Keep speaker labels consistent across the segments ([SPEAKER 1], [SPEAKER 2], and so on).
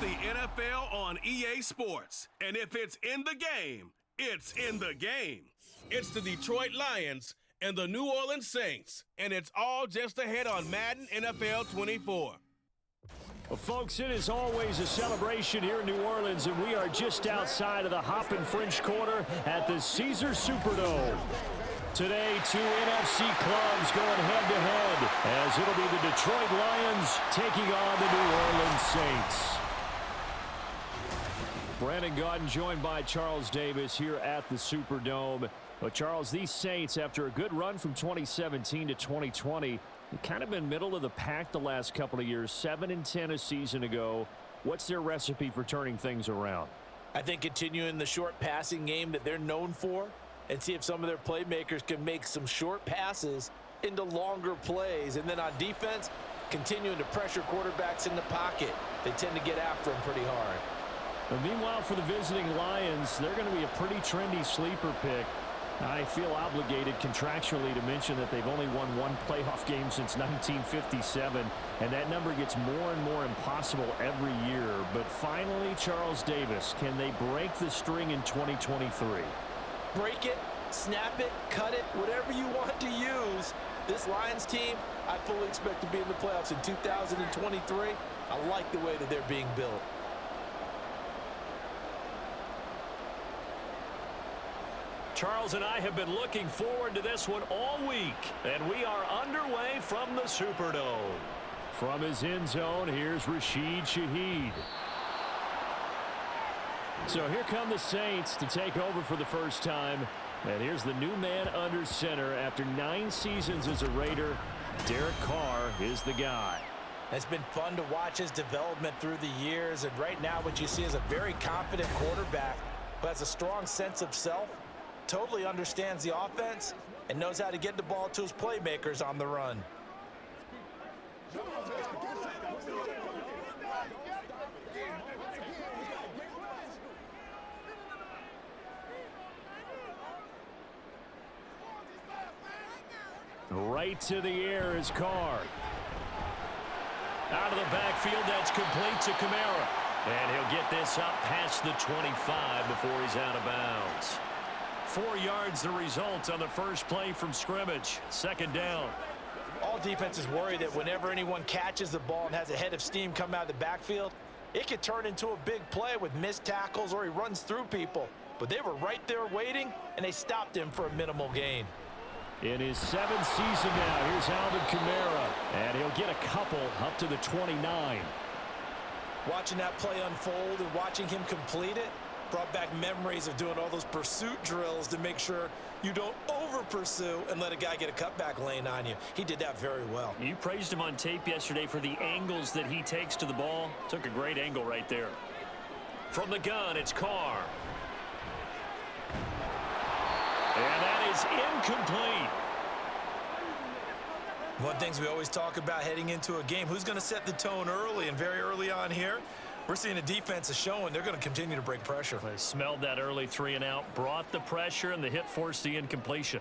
[SPEAKER 1] the NFL on EA Sports. And if it's in the game, it's in the game. It's the Detroit Lions and the New Orleans Saints. And it's all just ahead on Madden NFL 24.
[SPEAKER 2] Well, folks, it is always a celebration here in New Orleans, and we are just outside of the Hoppin' French Quarter at the Caesars Superdome. Today, two NFC clubs going head-to-head, as it'll be the Detroit Lions taking on the New Orleans Saints. Brandon Gaudin joined by Charles Davis here at the Superdome. But, Charles, these Saints, after a good run from 2017 to 2020, they've kind of been middle of the pack the last couple of years, 7-10 a season ago. What's their recipe for turning things around?
[SPEAKER 3] I think continuing the short passing game that they're known for, and see if some of their playmakers can make some short passes into longer plays. And then on defense, continuing to pressure quarterbacks in the pocket. They tend to get after them pretty hard.
[SPEAKER 2] But meanwhile, for the visiting Lions, they're going to be a pretty trendy sleeper pick. I feel obligated contractually to mention that they've only won one playoff game since 1957, and that number gets more and more impossible every year. But finally, Charles Davis, can they break the string in 2023?
[SPEAKER 3] Break it, snap it, cut it, whatever you want to use. This Lions team, I fully expect to be in the playoffs in 2023. I like the way that they're being built.
[SPEAKER 2] Charles and I have been looking forward to this one all week, and we are underway from the Superdome. From his end zone, here's Rashid Shaheed. So here come the Saints to take over for the first time, and here's the new man under center after 9 seasons as a Raider. Derek Carr is the guy.
[SPEAKER 3] It's been fun to watch his development through the years, and right now what you see is a very confident quarterback who has a strong sense of self, totally understands the offense, and knows how to get the ball to his playmakers on the run.
[SPEAKER 2] Right to the air is Carr. Out of the backfield, that's complete to Kamara. And he'll get this up past the 25 before he's out of bounds. 4 yards the result on the first play from scrimmage. Second down.
[SPEAKER 3] All defenses worry that whenever anyone catches the ball and has a head of steam come out of the backfield, it could turn into a big play with missed tackles or he runs through people. But they were right there waiting, and they stopped him for a minimal gain.
[SPEAKER 2] In his 7th season now, here's Alvin Kamara. And he'll get a couple up to the 29.
[SPEAKER 3] Watching that play unfold and watching him complete it brought back memories of doing all those pursuit drills to make sure you don't over-pursue and let a guy get a cutback lane on you. He did that very well.
[SPEAKER 2] You praised him on tape yesterday for the angles that he takes to the ball. Took a great angle right there. From the gun, it's Carr. And that is incomplete.
[SPEAKER 3] One of the things we always talk about heading into a game, who's going to set the tone early, and very early on here, we're seeing the defense is showing they're going to continue to break pressure.
[SPEAKER 2] They smelled that early 3 and out, brought the pressure, and the hit forced the incompletion.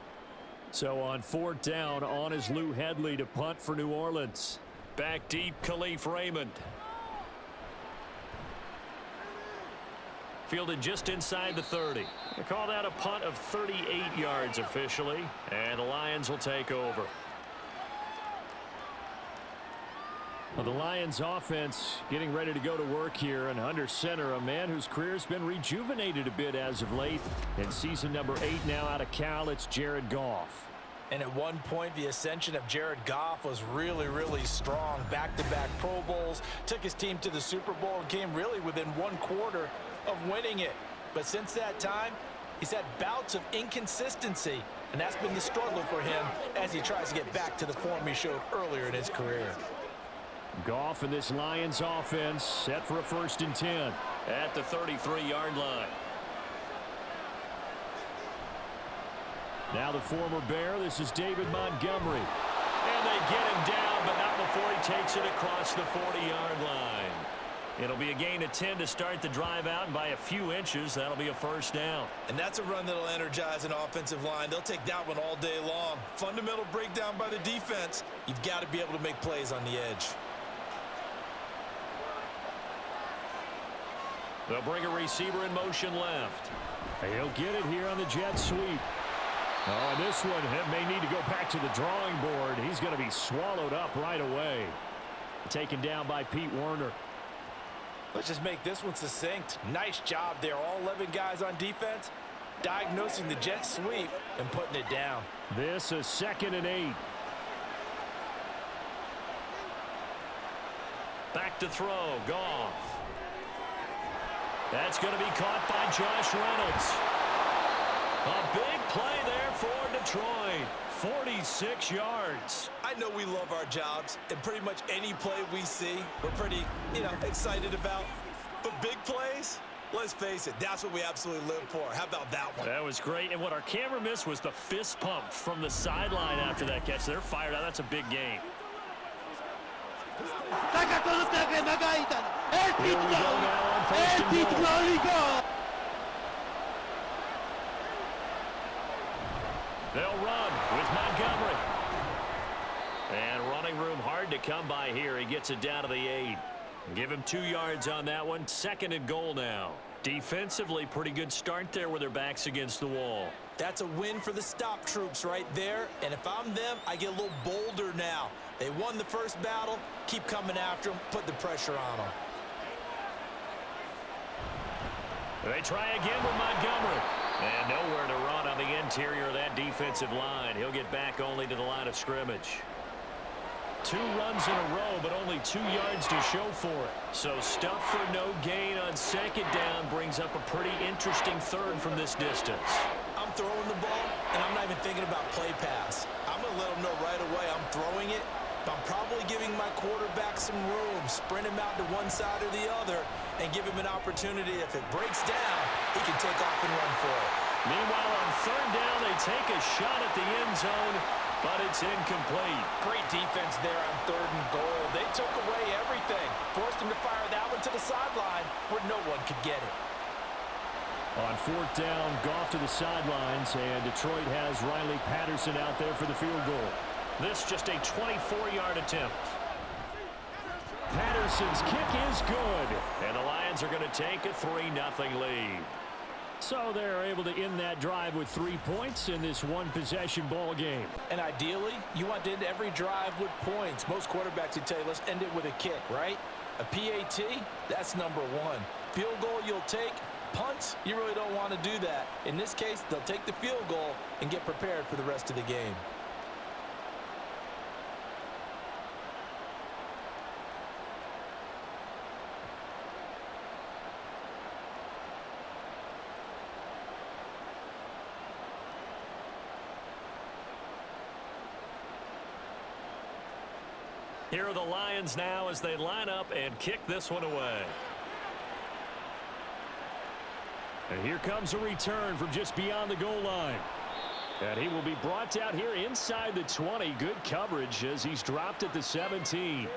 [SPEAKER 2] So on 4th down, on is Lou Hedley to punt for New Orleans. Back deep, Khalif Raymond. Fielded just inside the 30. They call that a punt of 38 yards officially, and the Lions will take over. Well, the Lions offense getting ready to go to work here, and under center, a man whose career has been rejuvenated a bit as of late. In season number 8 now out of Cal, it's Jared Goff.
[SPEAKER 3] And at one point, the ascension of Jared Goff was really, really strong. Back-to-back Pro Bowls, took his team to the Super Bowl, and came really within 1 quarter of winning it. But since that time, he's had bouts of inconsistency, and that's been the struggle for him as he tries to get back to the form he showed earlier in his career.
[SPEAKER 2] Goff and this Lions offense set for a 1st and 10 at the 33-yard line. Now the former Bear, this is David Montgomery. And they get him down, but not before he takes it across the 40-yard line. It'll be a gain of 10 to start the drive out, and by a few inches, that'll be a 1st down.
[SPEAKER 3] And that's a run that'll energize an offensive line. They'll take that one all day long. Fundamental breakdown by the defense. You've got to be able to make plays on the edge.
[SPEAKER 2] They'll bring a receiver in motion left. He'll get it here on the jet sweep. Oh, and this one may need to go back to the drawing board. He's going to be swallowed up right away. Taken down by Pete Werner.
[SPEAKER 3] Let's just make this one succinct. Nice job there. All 11 guys on defense diagnosing the jet sweep and putting it down.
[SPEAKER 2] This is 2nd and 8. Back to throw. Goff. That's going to be caught by Josh Reynolds. A big play there for Detroit. 46 yards.
[SPEAKER 3] I know we love our jobs, and pretty much any play we see, we're pretty, excited about. But big plays, let's face it, that's what we absolutely live for. How about that one?
[SPEAKER 2] That was great, and what our camera missed was the fist pump from the sideline after that catch. They're fired out. That's a big game. Here we go now on 1st and goal. They'll run with Montgomery. And running room hard to come by here. He gets it down to the 8. Give him 2 yards on that one. 2nd and goal now. Defensively, pretty good start there with their backs against the wall.
[SPEAKER 3] That's a win for the stop troops right there. And if I'm them, I get a little bolder now. They won the first battle. Keep coming after them. Put the pressure on them.
[SPEAKER 2] They try again with Montgomery. And nowhere to run on the interior of that defensive line. He'll get back only to the line of scrimmage. 2 runs in a row, but only 2 yards to show for it. So stuff for no gain on 2nd down brings up a pretty interesting 3rd from this distance.
[SPEAKER 3] I'm throwing the ball, and I'm not even thinking about play pass. I'm going to let them know right away I'm throwing it, but I'm probably giving my quarterback some room, sprint him out to one side or the other, and give him an opportunity. If it breaks down, he can take off and run for it.
[SPEAKER 2] Meanwhile, on 3rd down, they take a shot at the end zone, but it's incomplete.
[SPEAKER 3] Great defense there on 3rd and goal. They took away everything, forced him to fire that one to the sideline where no one could get it.
[SPEAKER 2] On 4th down, Goff to the sidelines, and Detroit has Riley Patterson out there for the field goal. This just a 24-yard attempt. Patterson's kick is good, and the Lions are going to take a 3-0 lead. So they're able to end that drive with 3 points in this one-possession ball game.
[SPEAKER 3] And ideally, you want to end every drive with points. Most quarterbacks would tell you, let's end it with a kick, right? A PAT, that's number 1. Field goal you'll take. Punts, you really don't want to do that. In this case, they'll take the field goal and get prepared for the rest of the game.
[SPEAKER 2] Here are the Lions now as they line up and kick this one away. And here comes a return from just beyond the goal line. And he will be brought out here inside the 20. Good coverage as he's dropped at the 17.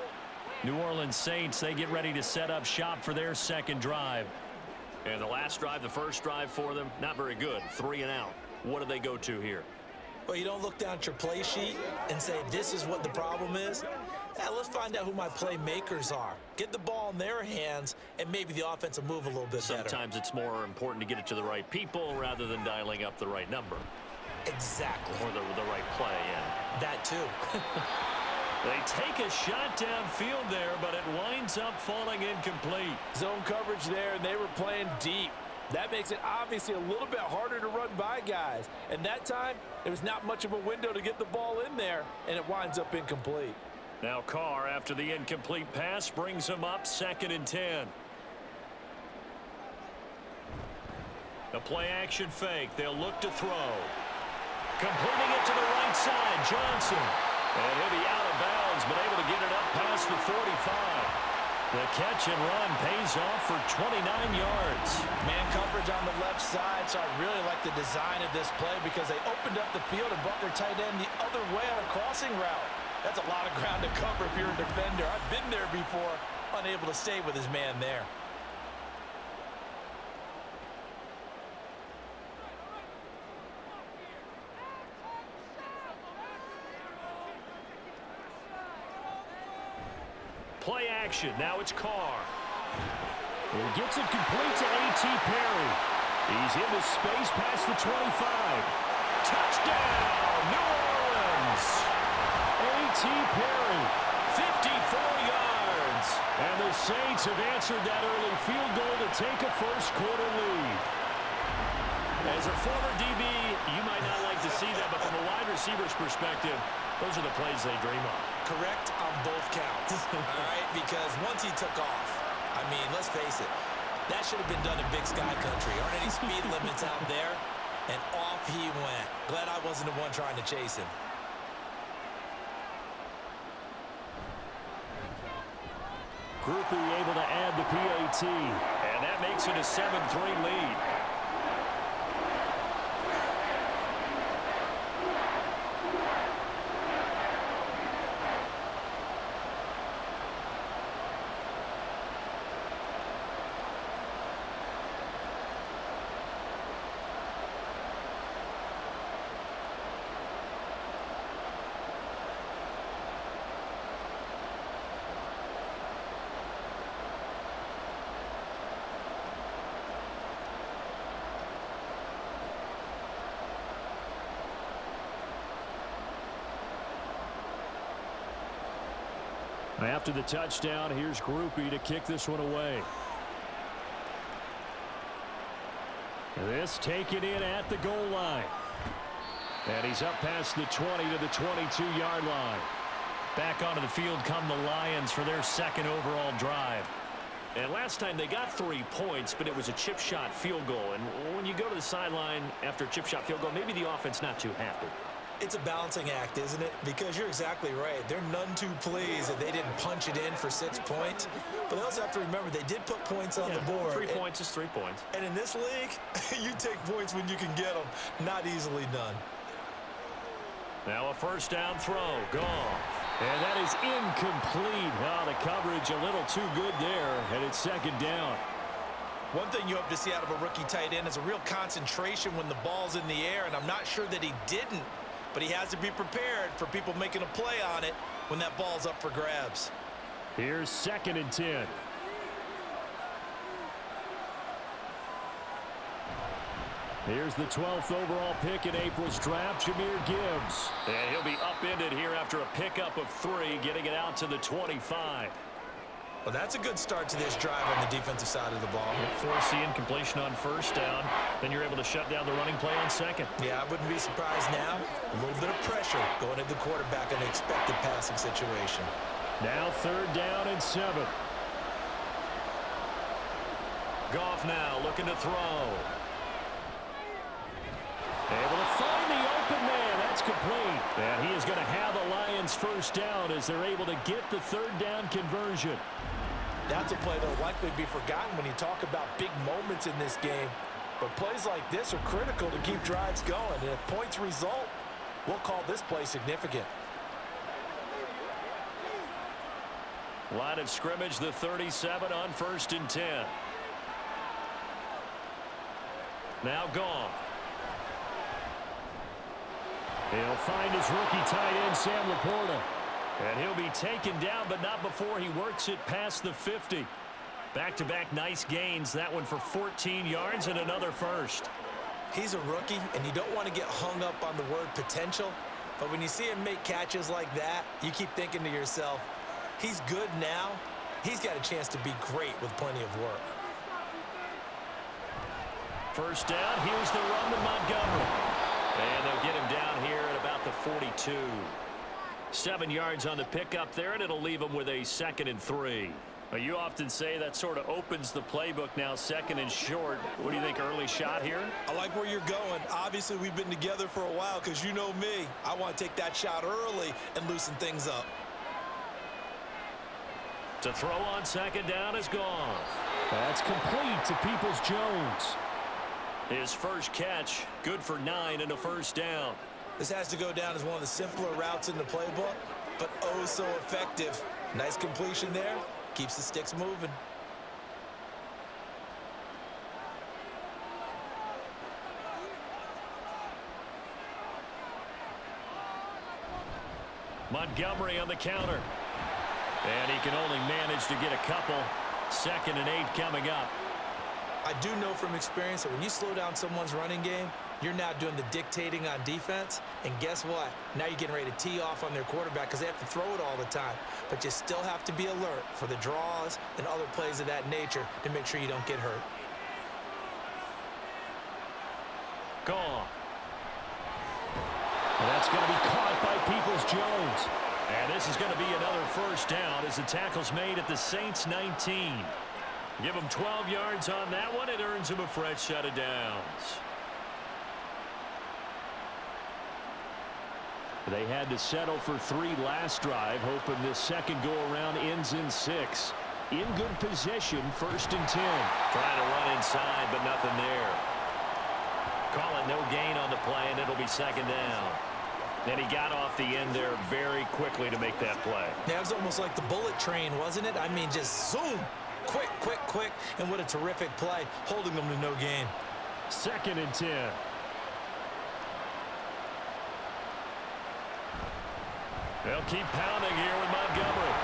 [SPEAKER 2] New Orleans Saints, they get ready to set up shop for their 2nd drive. And the last drive, the first drive for them, not very good. 3 and out. What do they go to here?
[SPEAKER 3] Well, you don't look down at your play sheet and say, this is what the problem is. Now, let's find out who my playmakers are. Get the ball in their hands, and maybe the offense will move a little bit better.
[SPEAKER 2] Sometimes it's more important to get it to the right people rather than dialing up the right number.
[SPEAKER 3] Exactly.
[SPEAKER 2] Or the right play, yeah.
[SPEAKER 3] That too.
[SPEAKER 2] They take a shot downfield there, but it winds up falling incomplete.
[SPEAKER 3] Zone coverage there, and they were playing deep. That makes it obviously a little bit harder to run by guys. And that time, there was not much of a window to get the ball in there, and it winds up incomplete.
[SPEAKER 2] Now Carr, after the incomplete pass, brings him up 2nd and 10. A play-action fake. They'll look to throw. Completing it to the right side, Johnson. And he'll be out of bounds, but able to get it up past the 45. The catch and run pays off for 29 yards.
[SPEAKER 3] Man coverage on the left side, so I really like the design of this play because they opened up the field and brought their tight end the other way on a crossing route. That's a lot of ground to cover if you're a defender. I've been there before, unable to stay with his man there.
[SPEAKER 2] Play action. Now it's Carr. He gets it complete to A.T. Perry. He's into space past the 25. Touchdown, New Orleans. A.T. Perry, 54 yards. And the Saints have answered that early field goal to take a first-quarter lead. As a former DB, you might not like to see that, but from a wide receiver's perspective, those are the plays they dream of.
[SPEAKER 3] Correct on both counts, all right? Because once he took off, I mean, let's face it, that should have been done in Big Sky Country. Aren't any speed limits out there? And off he went. Glad I wasn't the one trying to chase him.
[SPEAKER 2] Groupie able to add the PAT. And that makes it a 7-3 lead. After the touchdown, here's Groupie to kick this one away. This taken in at the goal line. And he's up past the 20 to the 22-yard line.
[SPEAKER 4] Back onto the field come the Lions for their second overall drive.
[SPEAKER 2] And last time they got 3 points, but it was a chip shot field goal. And when you go to the sideline after a chip shot field goal, maybe the offense not too happy.
[SPEAKER 3] It's a balancing act, isn't it? Because you're exactly right. They're none too pleased that they didn't punch it in for 6 points. But they also have to remember they did put points on the board.
[SPEAKER 2] 3 points is 3 points.
[SPEAKER 3] And in this league, you take points when you can get them. Not easily done.
[SPEAKER 2] Now a first down throw. Gone. And that is incomplete. Oh, the coverage a little too good there. And it's second down.
[SPEAKER 3] One thing you hope to see out of a rookie tight end is a real concentration when the ball's in the air. And I'm not sure that he didn't. But he has to be prepared for people making a play on it when that ball's up for grabs.
[SPEAKER 2] Here's 2nd and 10. Here's the 12th overall pick in April's draft, Jahmyr Gibbs. And he'll be upended here after a pickup of 3, getting it out to the 25.
[SPEAKER 3] Well, that's a good start to this drive on the defensive side of the ball.
[SPEAKER 4] Force incompletion on first down. Then you're able to shut down the running play on second.
[SPEAKER 3] Yeah, I wouldn't be surprised now. A little bit of pressure going at the quarterback in an expected passing situation.
[SPEAKER 2] Now 3rd down and 7.
[SPEAKER 4] Goff now looking to throw.
[SPEAKER 2] Able to find the open man. That's complete. And he is going to have the Lions first down as they're able to get the 3rd down conversion.
[SPEAKER 3] That's a play that will likely be forgotten when you talk about big moments in this game. But plays like this are critical to keep drives going. And if points result, we'll call this play significant.
[SPEAKER 2] Line of scrimmage, the 37 on 1st and 10. Now Goff. He'll find his rookie tight end, Sam Laporta. And he'll be taken down, but not before he works it past the 50.
[SPEAKER 4] Back-to-back nice gains. That one for 14 yards and another first.
[SPEAKER 3] He's a rookie, and you don't want to get hung up on the word potential. But when you see him make catches like that, you keep thinking to yourself, he's good now. He's got a chance to be great with plenty of work.
[SPEAKER 2] First down, here's the run to Montgomery. And they'll get him down here at about the 42. 7 yards on the pickup there, and it'll leave him with a 2nd and 3. You often say that sort of opens the playbook now, 2nd and short. What do you think, early shot here?
[SPEAKER 3] I like where you're going. Obviously, we've been together for a while because you know me. I want to take that shot early and loosen things up.
[SPEAKER 2] To throw on 2nd down is gone. That's complete to Peoples-Jones. His first catch, good for 9 and a first down.
[SPEAKER 3] This has to go down as one of the simpler routes in the playbook, but oh so effective. Nice completion there. Keeps the sticks moving.
[SPEAKER 2] Montgomery on the counter. And he can only manage to get a couple.
[SPEAKER 4] 2nd and 8 coming up.
[SPEAKER 3] I do know from experience that when you slow down someone's running game, you're now doing the dictating on defense. And guess what? Now you're getting ready to tee off on their quarterback because they have to throw it all the time. But you still have to be alert for the draws and other plays of that nature to make sure you don't get hurt.
[SPEAKER 4] Gone.
[SPEAKER 2] And that's going to be caught by Peoples-Jones.
[SPEAKER 4] And this is going to be another first down as the tackle's made at the Saints 19. Give them 12 yards on that one. It earns them a fresh set of downs.
[SPEAKER 2] They had to settle for 3 last drive, hoping this second go-around ends in 6. In good position, 1st and 10.
[SPEAKER 4] Trying to run inside, but nothing there. Call it no gain on the play, and it'll be 2nd down. And he got off the end there very quickly to make that play.
[SPEAKER 3] That was almost like the bullet train, wasn't it? I mean, just zoom. Quick, quick, quick. And what a terrific play, holding them to no gain.
[SPEAKER 2] 2nd and 10.
[SPEAKER 4] They'll keep pounding here with Montgomery.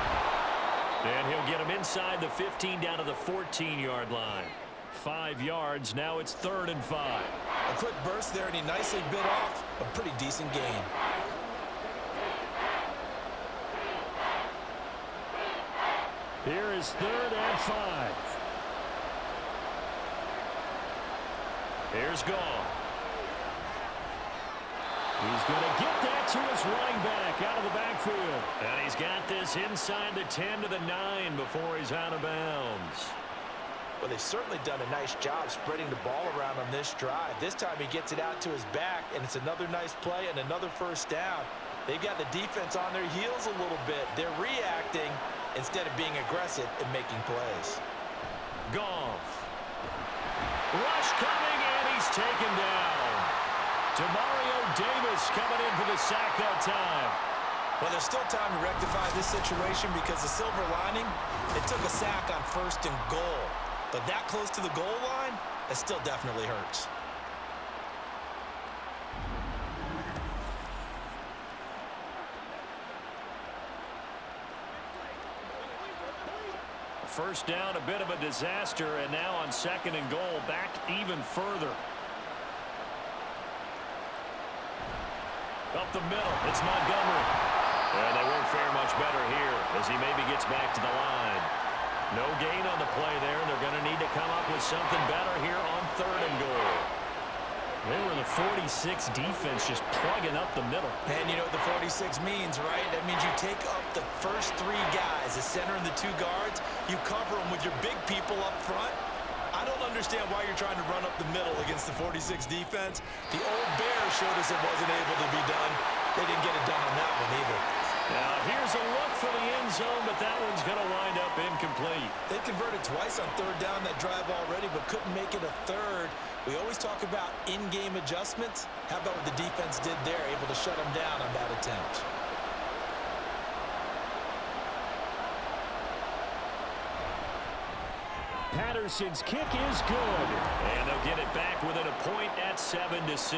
[SPEAKER 4] And he'll get him inside the 15 down to the 14-yard line. 5 yards. Now it's 3rd and 5.
[SPEAKER 3] A quick burst there, and he nicely bit off a pretty decent gain.
[SPEAKER 2] Here is 3rd and 5.
[SPEAKER 4] Here's Gall.
[SPEAKER 2] He's going to get that to his running back out of the backfield.
[SPEAKER 4] And he's got this inside the 10 to the 9 before he's out of bounds.
[SPEAKER 3] Well, they've certainly done a nice job spreading the ball around on this drive. This time he gets it out to his back, and it's another nice play and another first down. They've got the defense on their heels a little bit. They're reacting instead of being aggressive and making plays.
[SPEAKER 4] Goff. Rush coming, and he's taken down. Demario Davis coming in for the sack that time.
[SPEAKER 3] Well, there's still time to rectify this situation because the silver lining, it took a sack on 1st and goal. But that close to the goal line, it still definitely hurts.
[SPEAKER 4] First down, a bit of a disaster, and now on 2nd and goal, back even further. Up the middle, it's Montgomery. And they won't fare much better here as he maybe gets back to the line. No gain on the play there. They're going to need to come up with something better here on 3rd and goal.
[SPEAKER 2] They were the 46 defense just plugging up the middle.
[SPEAKER 3] And you know what the 46 means, right? That means you take up the first 3 guys, the center and the 2 guards. You cover them with your big people up front. I don't understand why you're trying to run up the middle against the 46 defense. The old Bears showed us it wasn't able to be done. They didn't get it done on that one either.
[SPEAKER 4] Now here's a look for the end zone, but that one's going to wind up incomplete.
[SPEAKER 3] They converted twice on 3rd down that drive already, but couldn't make it a 3rd. We always talk about in-game adjustments. How about what the defense did there, able to shut them down on that attempt?
[SPEAKER 2] Patterson's kick is good.
[SPEAKER 4] And they'll get it back within a point at 7-6.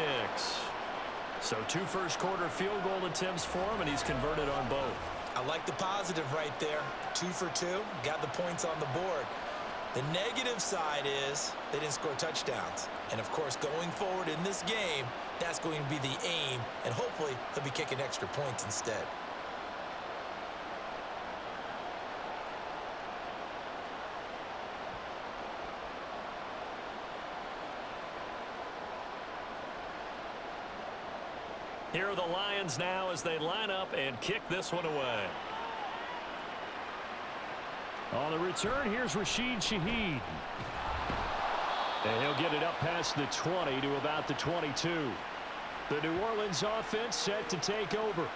[SPEAKER 4] So 2 first-quarter field goal attempts for him, and he's converted on both.
[SPEAKER 3] I like the positive right there. 2 for 2, got the points on the board. The negative side is they didn't score touchdowns. And, of course, going forward in this game, that's going to be the aim, and hopefully he'll be kicking extra points instead.
[SPEAKER 4] Here are the Lions now as they line up and kick this one away.
[SPEAKER 2] On the return, here's Rashid Shaheed. And he'll get it up past the 20 to about the 22. The New Orleans offense set to take over.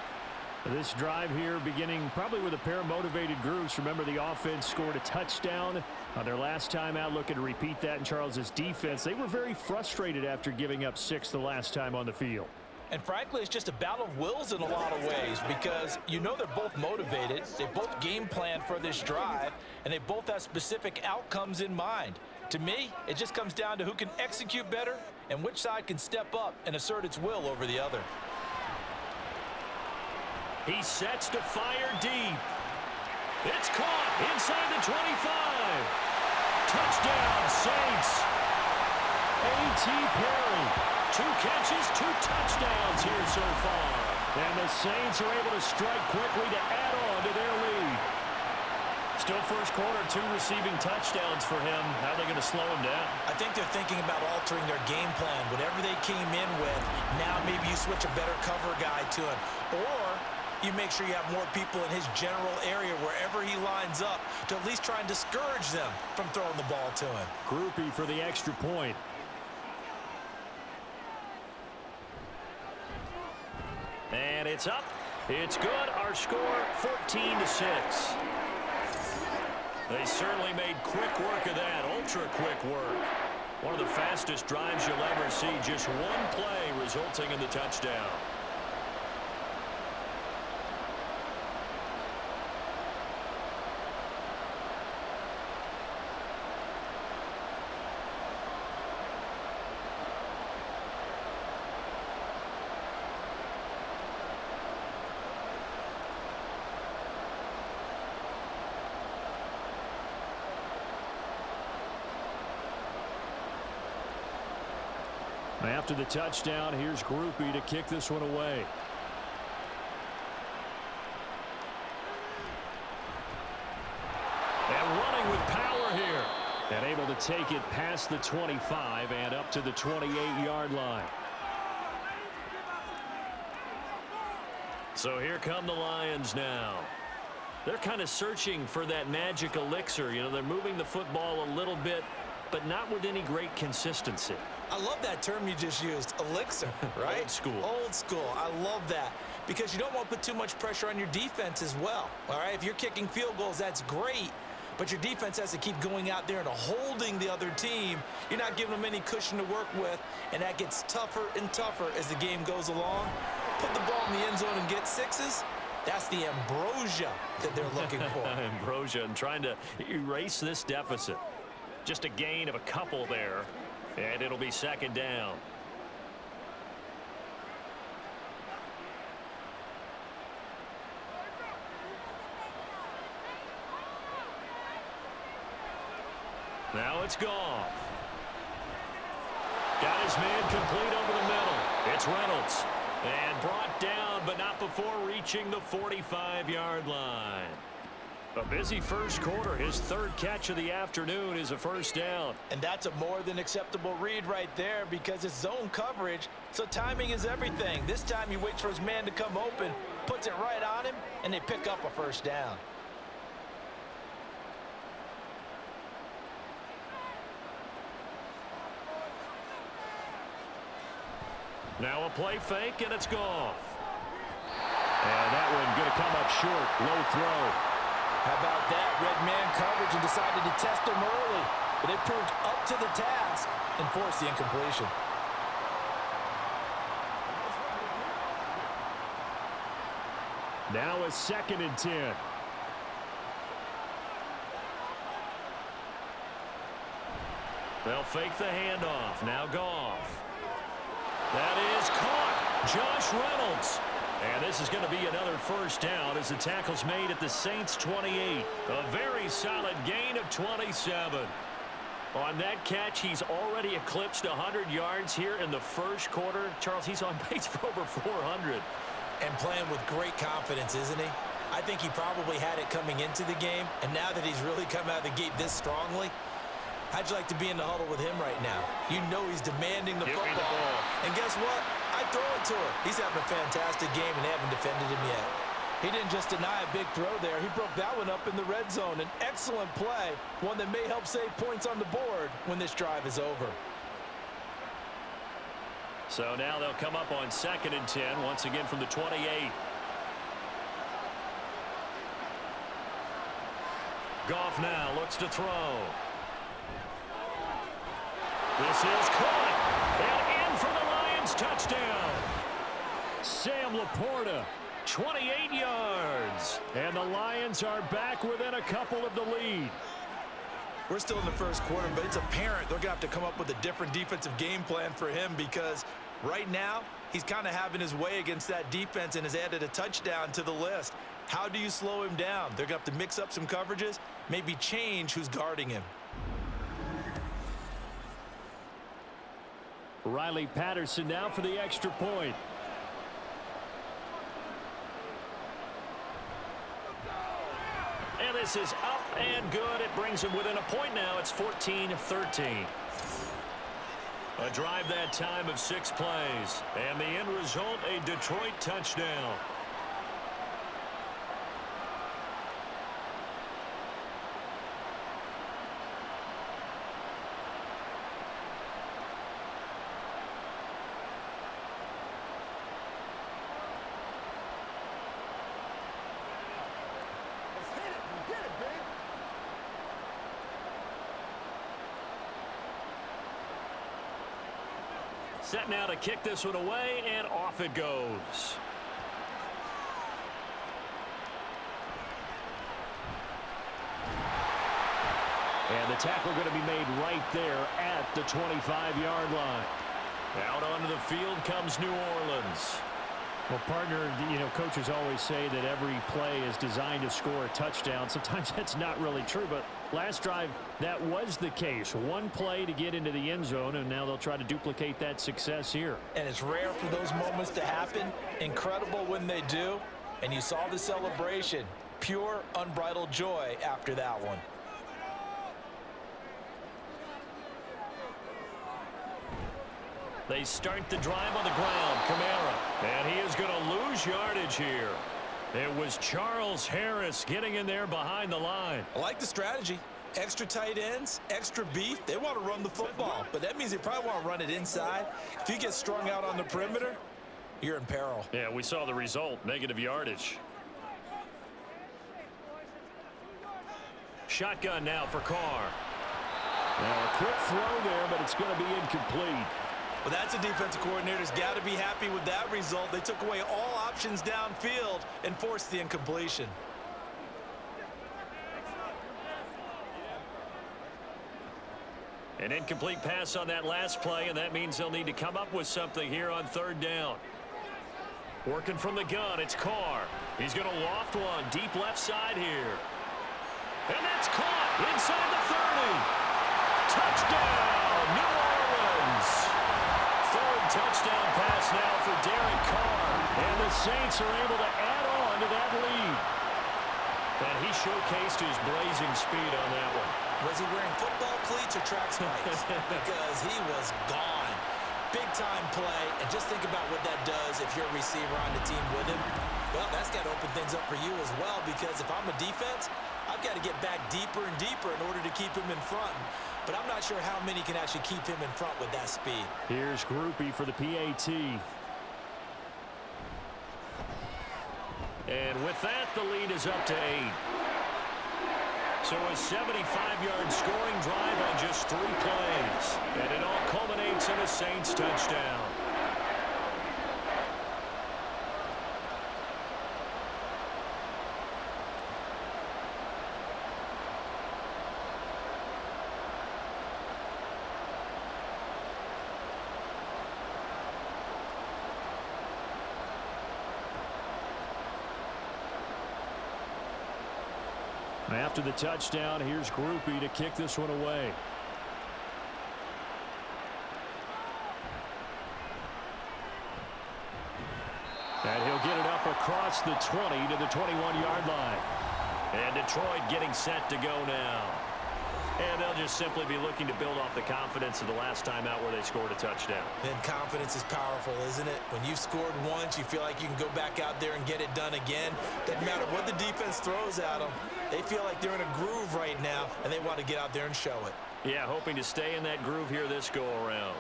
[SPEAKER 2] This drive here beginning probably with a pair of motivated groups. Remember, the offense scored a touchdown on their last time out. Looking to repeat that in Charles's defense. They were very frustrated after giving up 6 the last time on the field.
[SPEAKER 3] And frankly, it's just a battle of wills in a lot of ways because you know they're both motivated. They both game plan for this drive, and they both have specific outcomes in mind. To me, it just comes down to who can execute better and which side can step up and assert its will over the other.
[SPEAKER 4] He sets to fire deep. It's caught inside the 25.
[SPEAKER 2] touchdown, Saints. A.T. Perry, 2 catches, 2 touchdowns here so far. And the Saints are able to strike quickly to add on to their lead. Still first quarter, 2 receiving touchdowns for him. How are they going to slow him down?
[SPEAKER 3] I think they're thinking about altering their game plan. Whatever they came in with, now maybe you switch a better cover guy to him. Or you make sure you have more people in his general area wherever he lines up to at least try and discourage them from throwing the ball to him.
[SPEAKER 2] Groupie for the extra point. And it's up. It's good. Our score, 14-6. They certainly made quick work of that, ultra-quick work. One of the fastest drives you'll ever see, just one play resulting in the touchdown. After the touchdown, here's Groupie to kick this one away. And running with power here. And able to take it past the 25 and up to the 28-yard line. So here come the Lions now. They're kind of searching for that magic elixir. You know, they're moving the football a little bit, but not with any great consistency.
[SPEAKER 3] I love that term you just used, elixir, right?
[SPEAKER 2] Old school.
[SPEAKER 3] Old school. I love that because you don't want to put too much pressure on your defense as well, all right? If you're kicking field goals, that's great, but your defense has to keep going out there and holding the other team. You're not giving them any cushion to work with, and that gets tougher and tougher as the game goes along. Put the ball in the end zone and get 6s. That's the ambrosia that they're looking for.
[SPEAKER 2] Ambrosia, and trying to erase this deficit. Just a gain of a couple there. And it'll be second down. Now it's Goff. Got his man complete over the middle. It's Reynolds. And brought down, but not before reaching the 45-yard line. A busy first quarter. His 3rd catch of the afternoon is a first down.
[SPEAKER 3] And that's a more than acceptable read right there because it's zone coverage, so timing is everything. This time he waits for his man to come open, puts it right on him, and they pick up a first down.
[SPEAKER 2] Now a play fake, and it's Goff. And that one going to come up short. Low throw.
[SPEAKER 3] How about that? Red man coverage and decided to test him early. But it proved up to the task and forced the incompletion.
[SPEAKER 2] Now a 2nd and 10. They'll fake the handoff. Now Goff. That is caught. Josh Reynolds. And this is going to be another first down as the tackle's made at the Saints' 28. A very solid gain of 27. On that catch, he's already eclipsed 100 yards here in the first quarter. Charles, he's on pace for over 400.
[SPEAKER 3] And playing with great confidence, isn't he? I think he probably had it coming into the game, and now that he's really come out of the gate this strongly, how'd you like to be in the huddle with him right now? You know he's demanding the football. And guess what? I throw it to him. He's having a fantastic game, and they haven't defended him yet. He didn't just deny a big throw there. He broke that one up in the red zone. An excellent play, one that may help save points on the board when this drive is over.
[SPEAKER 2] So now they'll come up on 2nd and 10, once again from the 28. Goff now looks to throw. This is caught. And in for the Lions touchdown. Sam Laporta, 28 yards. And the Lions are back within a couple of the lead.
[SPEAKER 3] We're still in the first quarter, but it's apparent they're going to have to come up with a different defensive game plan for him because right now he's kind of having his way against that defense and has added a touchdown to the list. How do you slow him down? They're going to have to mix up some coverages, maybe change who's guarding him.
[SPEAKER 2] Riley Patterson now for the extra point.
[SPEAKER 4] And this is up and good. It brings him within a point now. It's 14-13. A drive that time of 6 plays. And the end result, a Detroit touchdown. Set now to kick this one away, and off it goes.
[SPEAKER 2] And the tackle going to be made right there at the 25-yard line.
[SPEAKER 4] Out onto the field comes New Orleans.
[SPEAKER 2] Well, partner, coaches always say that every play is designed to score a touchdown. Sometimes that's not really true, but last drive, that was the case. One play to get into the end zone, and now they'll try to duplicate that success here.
[SPEAKER 3] And it's rare for those moments to happen. Incredible when they do. And you saw the celebration. Pure, unbridled joy after that one.
[SPEAKER 4] They start the drive on the ground. Kamara. And he is going to lose yardage here. It was Charles Harris getting in there behind the line.
[SPEAKER 3] I like the strategy. Extra tight ends, extra beef. They want to run the football, but that means they probably want to run it inside. If you get strung out on the perimeter, you're in peril.
[SPEAKER 4] Yeah, we saw the result, negative yardage. Shotgun now for Carr.
[SPEAKER 2] Now, a quick throw there, but it's going to be incomplete.
[SPEAKER 3] Well, that's a defensive coordinator's got to be happy with that result. They took away all options downfield and forced the incompletion.
[SPEAKER 4] An incomplete pass on that last play, and that means they'll need to come up with something here on 3rd down. Working from the gun, it's Carr. He's going to loft one deep left side here. And that's caught inside the 30. Touchdown, New Orleans. 3rd touchdown pass now for Derek Carr.
[SPEAKER 2] And the Saints are able to add on to that lead.
[SPEAKER 4] And he showcased his blazing speed on that one.
[SPEAKER 3] Was he wearing football cleats or track spikes? Because he was gone. Big-time play, and just think about what that does if you're a receiver on the team with him. Well, that's got to open things up for you as well, because if I'm a defense, I've got to get back deeper and deeper in order to keep him in front. But I'm not sure how many can actually keep him in front with that speed.
[SPEAKER 2] Here's Groupie for the PAT.
[SPEAKER 4] And with that, the lead is up to 8. So a 75-yard scoring drive on just 3 plays. And it all culminates in a Saints touchdown.
[SPEAKER 2] After the touchdown, here's Groupie to kick this one away. And he'll get it up across the 20 to the 21-yard line.
[SPEAKER 4] And Detroit getting set to go now. And they'll just simply be looking to build off the confidence of the last time out where they scored a touchdown.
[SPEAKER 3] And confidence is powerful, isn't it? When you've scored once, you feel like you can go back out there and get it done again. Doesn't matter what the defense throws at them. They feel like they're in a groove right now, and they want to get out there and show it.
[SPEAKER 4] Yeah, hoping to stay in that groove here this go-around.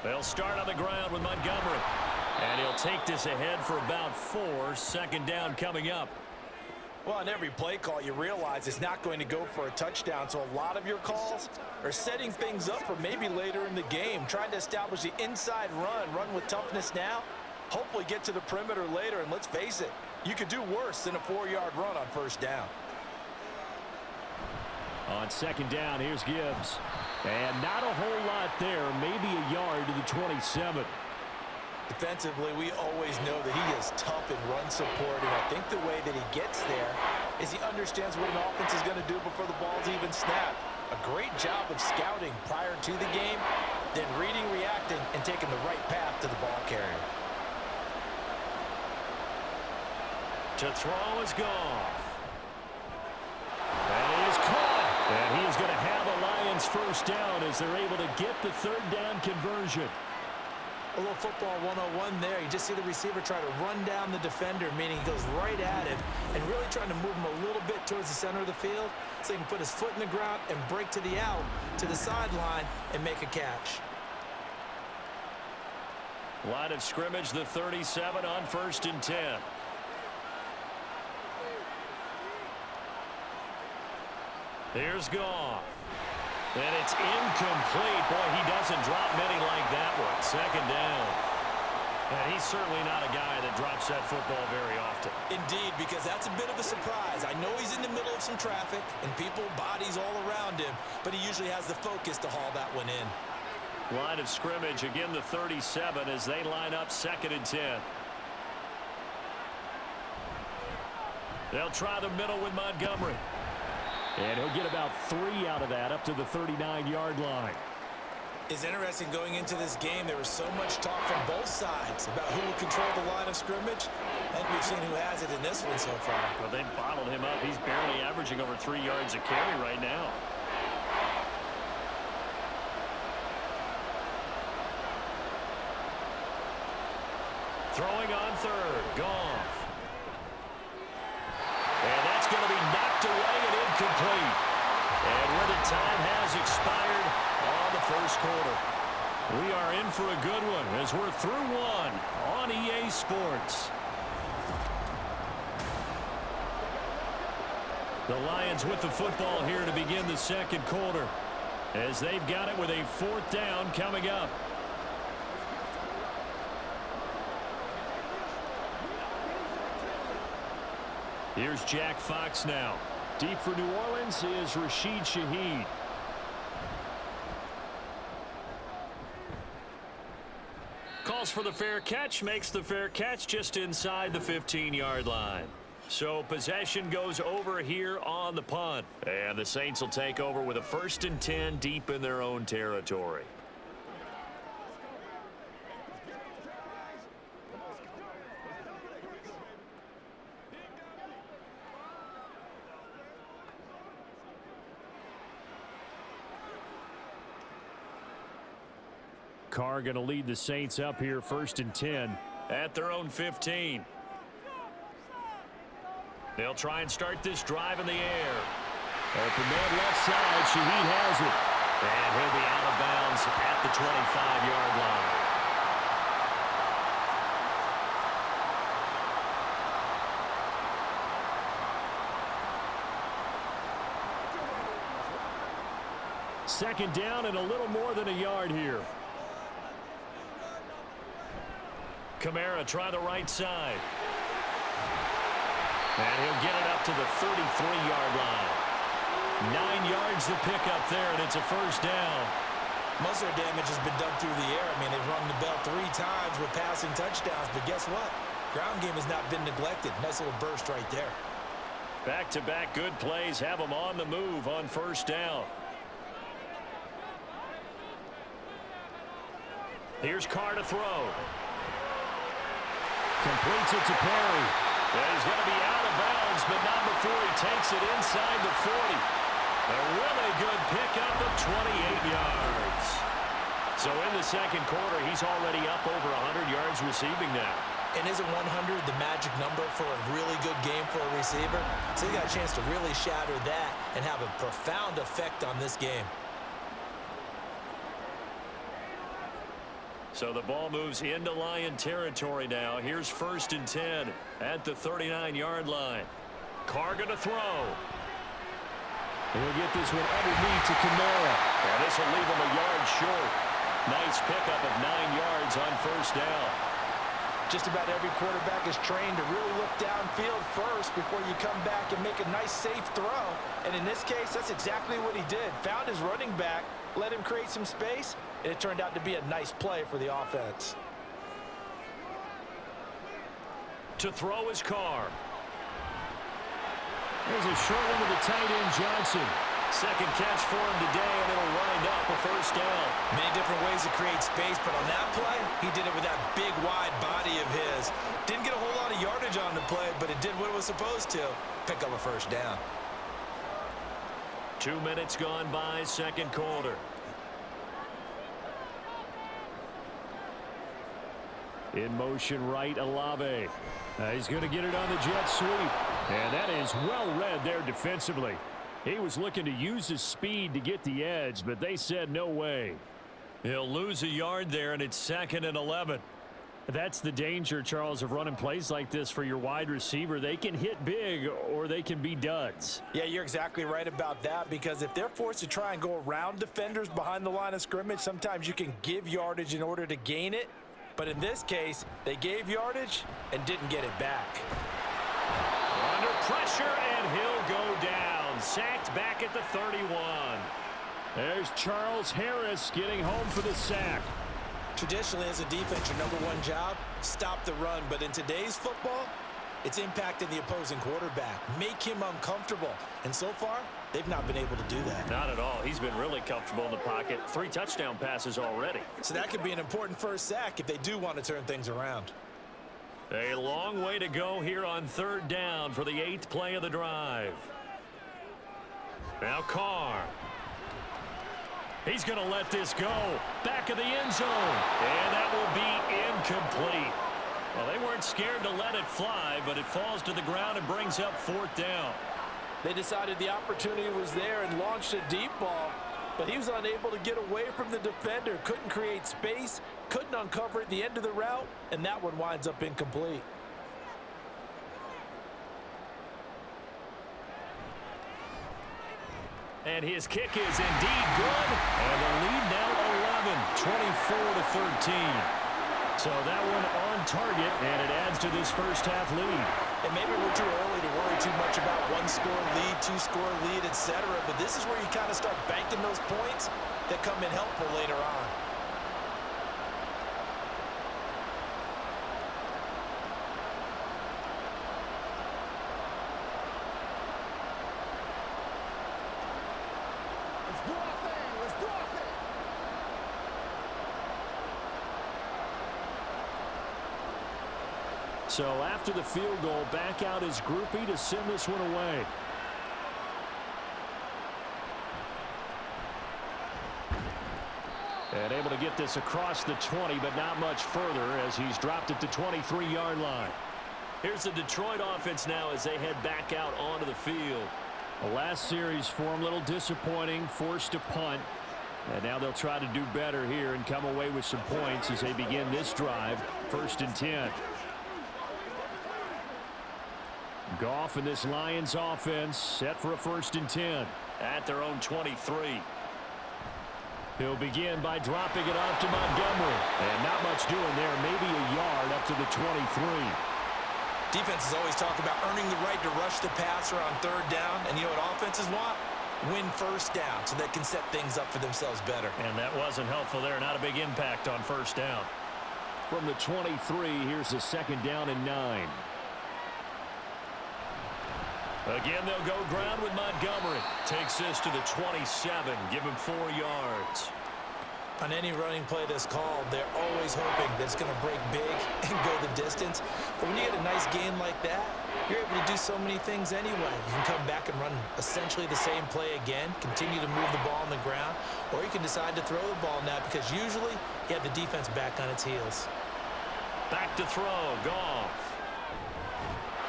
[SPEAKER 4] They'll start on the ground with Montgomery. And he'll take this ahead for about 4. 2nd down coming up.
[SPEAKER 3] Well, on every play call, you realize it's not going to go for a touchdown, so a lot of your calls are setting things up for maybe later in the game, trying to establish the inside run with toughness now, hopefully get to the perimeter later, and let's face it, you could do worse than a 4-yard run on 1st down.
[SPEAKER 2] On 2nd down, here's Gibbs. And not a whole lot there, maybe a yard to the 27.
[SPEAKER 3] Defensively, we always know that he is tough in run support, and I think the way that he gets there is he understands what an offense is going to do before the ball's even snapped. A great job of scouting prior to the game, then reading, reacting, and taking the right path to the ball carrier.
[SPEAKER 2] To throw is Goff. And he is caught. And he is going to have a Lions first down as they're able to get the third down conversion.
[SPEAKER 3] A little football 101 there. You just see the receiver try to run down the defender, meaning he goes right at him and really trying to move him a little bit towards the center of the field so he can put his foot in the ground and break to the out, to the sideline, and make a catch.
[SPEAKER 2] Line of scrimmage, the 37 on 1st and 10. Here's Goff. And it's incomplete. Boy, he doesn't drop many like that one. 2nd down. And he's certainly not a guy that drops that football very often.
[SPEAKER 3] Indeed, because that's a bit of a surprise. I know he's in the middle of some traffic and people, bodies all around him, but he usually has the focus to haul that one in.
[SPEAKER 2] Line of scrimmage, again the 37 as they line up 2nd and 10. They'll try the middle with Montgomery. And he'll get about 3 out of that up to the 39-yard line.
[SPEAKER 3] It's interesting going into this game. There was so much talk from both sides about who will control the line of scrimmage. I think we've seen who has it in this one so far.
[SPEAKER 2] Well, they bottled him up. He's barely averaging over 3 yards a carry right now. Throwing on 3rd, Goff. And that's going to be knocked away and incomplete. And where the time has expired on the 1st quarter. We are in for a good one as we're through one on EA Sports. The Lions with the football here to begin the 2nd quarter as they've got it with a 4th down coming up. Here's Jack Fox now. Deep for New Orleans is Rashid Shaheed. Calls for the fair catch, makes the fair catch just inside the 15-yard line. So possession goes over here on the punt. And the Saints will take over with a 1st and 10 deep in their own territory. Carr going to lead the Saints up here 1st and 10 at their own 15. They'll try and start this drive in the air. Open man left side. Shaheed has it. And he'll be out of bounds at the 25-yard line. Second down and a little more than a yard here. Kamara try the right side. And he'll get it up to the 33-yard line. 9 yards to pick up there, and it's a 1st down.
[SPEAKER 3] Most of their damage has been done through the air. I mean, they've rung the bell 3 times with passing touchdowns, but guess what? Ground game has not been neglected. Nice little burst right there.
[SPEAKER 2] Back-to-back good plays have them on the move on 1st down. Here's Carr to throw. Completes it to Perry. And he's going to be out of bounds, but not before he takes it inside the 40. A really good pickup of 28 yards. So in the 2nd quarter, he's already up over 100 yards receiving now.
[SPEAKER 3] And isn't 100 the magic number for a really good game for a receiver? So he got a chance to really shatter that and have a profound effect on this game.
[SPEAKER 2] So the ball moves into Lion territory now. Here's 1st and 10 at the 39-yard line. Carr going to throw. He'll get this one underneath to Kamara. And this will leave him a yard short. Nice pickup of 9 yards on 1st down.
[SPEAKER 3] Just about every quarterback is trained to really look downfield first before you come back and make a nice, safe throw. And in this case, that's exactly what he did. Found his running back, let him create some space, and it turned out to be a nice play for the offense.
[SPEAKER 2] To throw is Carr. There's a short one to the tight end, Johnson.
[SPEAKER 4] Second catch for him today, and it'll wind up a first down.
[SPEAKER 3] Many different ways to create space, but on that play, he did it with that big, wide body of his. Didn't get a whole lot of yardage on the play, but it did what it was supposed to. Pick up a first down.
[SPEAKER 4] 2 minutes gone by, second quarter.
[SPEAKER 2] In motion right, Olave. He's going to get it on the jet sweep. And that is well read there defensively. He was looking to use his speed to get the edge, but they said no way.
[SPEAKER 4] He'll lose a yard there, and it's 2nd and 11.
[SPEAKER 2] That's the danger, Charles, of running plays like this for your wide receiver. They can hit big or they can be duds.
[SPEAKER 3] Yeah, you're exactly right about that, because if they're forced to try and go around defenders behind the line of scrimmage, sometimes you can give yardage in order to gain it. But in this case, they gave yardage and didn't get it back.
[SPEAKER 4] Under pressure, and he'll go down. Sacked back at the 31.
[SPEAKER 2] There's Charles Harris getting home for the sack.
[SPEAKER 3] Traditionally, as a defense, your number one job, stop the run. But in today's football, it's impacting the opposing quarterback. Make him uncomfortable. And so far, they've not been able to do that.
[SPEAKER 4] Not at all. He's been really comfortable in the pocket. 3 touchdown passes already.
[SPEAKER 3] So that could be an important first sack if they do want to turn things around.
[SPEAKER 4] A long way to go here on 3rd down for the 8th play of the drive. Now Carr. He's going to let this go. Back of the end zone. And that will be incomplete. Well, they weren't scared to let it fly, but it falls to the ground and brings up 4th down.
[SPEAKER 3] They decided the opportunity was there and launched a deep ball, but he was unable to get away from the defender. Couldn't create space, couldn't uncover at the end of the route, and that one winds up incomplete.
[SPEAKER 4] And his kick is indeed good. And the lead now 11, 24-13. So that one on target, and it adds to this first half lead.
[SPEAKER 3] And maybe we're too early to worry too much about 1-score lead, 2-score lead, etc. But this is where you kind of start banking those points that come in helpful later on.
[SPEAKER 2] So after the field goal, back out is Groupie to send this one away. And able to get this across the 20, but not much further as he's dropped it to 23-yard line.
[SPEAKER 4] Here's the Detroit offense now as they head back out onto the field.
[SPEAKER 2] The last series for him, a little disappointing, forced to punt. And now they'll try to do better here and come away with some points as they begin this drive, 1st and 10. Goff and this Lions offense set for a 1st and 10.
[SPEAKER 4] At their own 23.
[SPEAKER 2] He'll begin by dropping it off to Montgomery. And not much doing there, maybe a yard up to the 23.
[SPEAKER 3] Defenses always talk about earning the right to rush the passer on 3rd down. And you know what offenses want? Win 1st down so they can set things up for themselves better.
[SPEAKER 4] And that wasn't helpful there. Not a big impact on 1st down.
[SPEAKER 2] From the 23, here's a 2nd down and 9.
[SPEAKER 4] Again, they'll go ground with Montgomery. Takes this to the 27. Give him 4 yards.
[SPEAKER 3] On any running play that's called, they're always hoping that it's going to break big and go the distance. But when you get a nice gain like that, you're able to do so many things anyway. You can come back and run essentially the same play again, continue to move the ball on the ground, or you can decide to throw the ball now because usually you have the defense back on its heels.
[SPEAKER 4] Back to throw. Goff.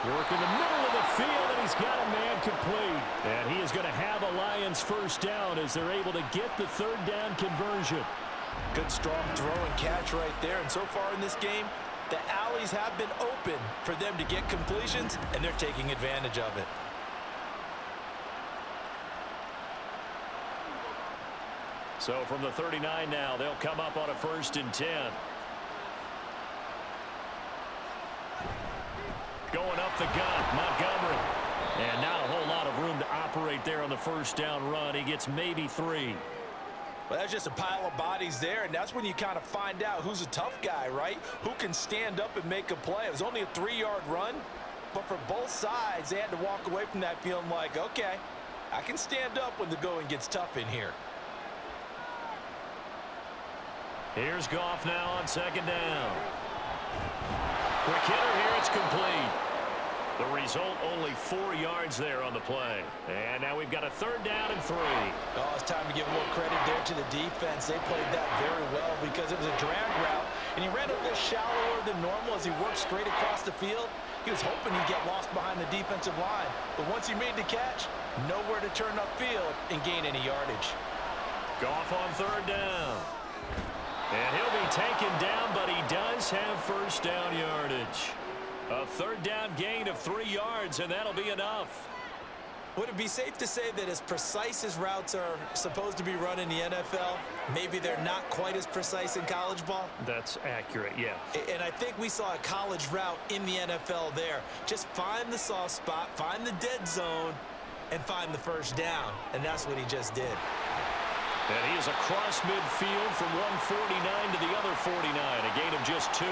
[SPEAKER 2] Work in the middle of the field, and he's got a man complete. And he is going to have a Lions 1st down as they're able to get the 3rd down conversion.
[SPEAKER 3] Good, strong throw and catch right there. And so far in this game, the alleys have been open for them to get completions, and they're taking advantage of it.
[SPEAKER 4] So from the 39 now, they'll come up on a 1st and 10. Going up the gut, Montgomery. And not a whole lot of room to operate there on the 1st down run. He gets maybe 3.
[SPEAKER 3] Well, that's just a pile of bodies there, and that's when you kind of find out who's a tough guy, right? Who can stand up and make a play. It was only a 3-yard run, but for both sides, they had to walk away from that feeling like, okay, I can stand up when the going gets tough in here.
[SPEAKER 4] Here's Goff now on second down. Quick hitter here, it's complete. The result, only 4 yards there on the play. And now we've got a third down and 3.
[SPEAKER 3] Oh, it's time to give more credit there to the defense. They played that very well because it was a drag route, and he ran a little shallower than normal as he worked straight across the field. He was hoping he'd get lost behind the defensive line, but once he made the catch, nowhere to turn upfield and gain any yardage.
[SPEAKER 4] Goff on third down. And he'll be taken down, but he does have first down yardage. A third down gain of 3 yards, and that'll be enough.
[SPEAKER 3] Would it be safe to say that as precise as routes are supposed to be run in the NFL, maybe they're not quite as precise in college ball?
[SPEAKER 2] That's accurate, yeah.
[SPEAKER 3] And I think we saw a college route in the NFL there. Just find the soft spot, find the dead zone, and find the first down. And that's what he just did.
[SPEAKER 4] And he is across midfield from 149 to the other 49, a gain of just 2.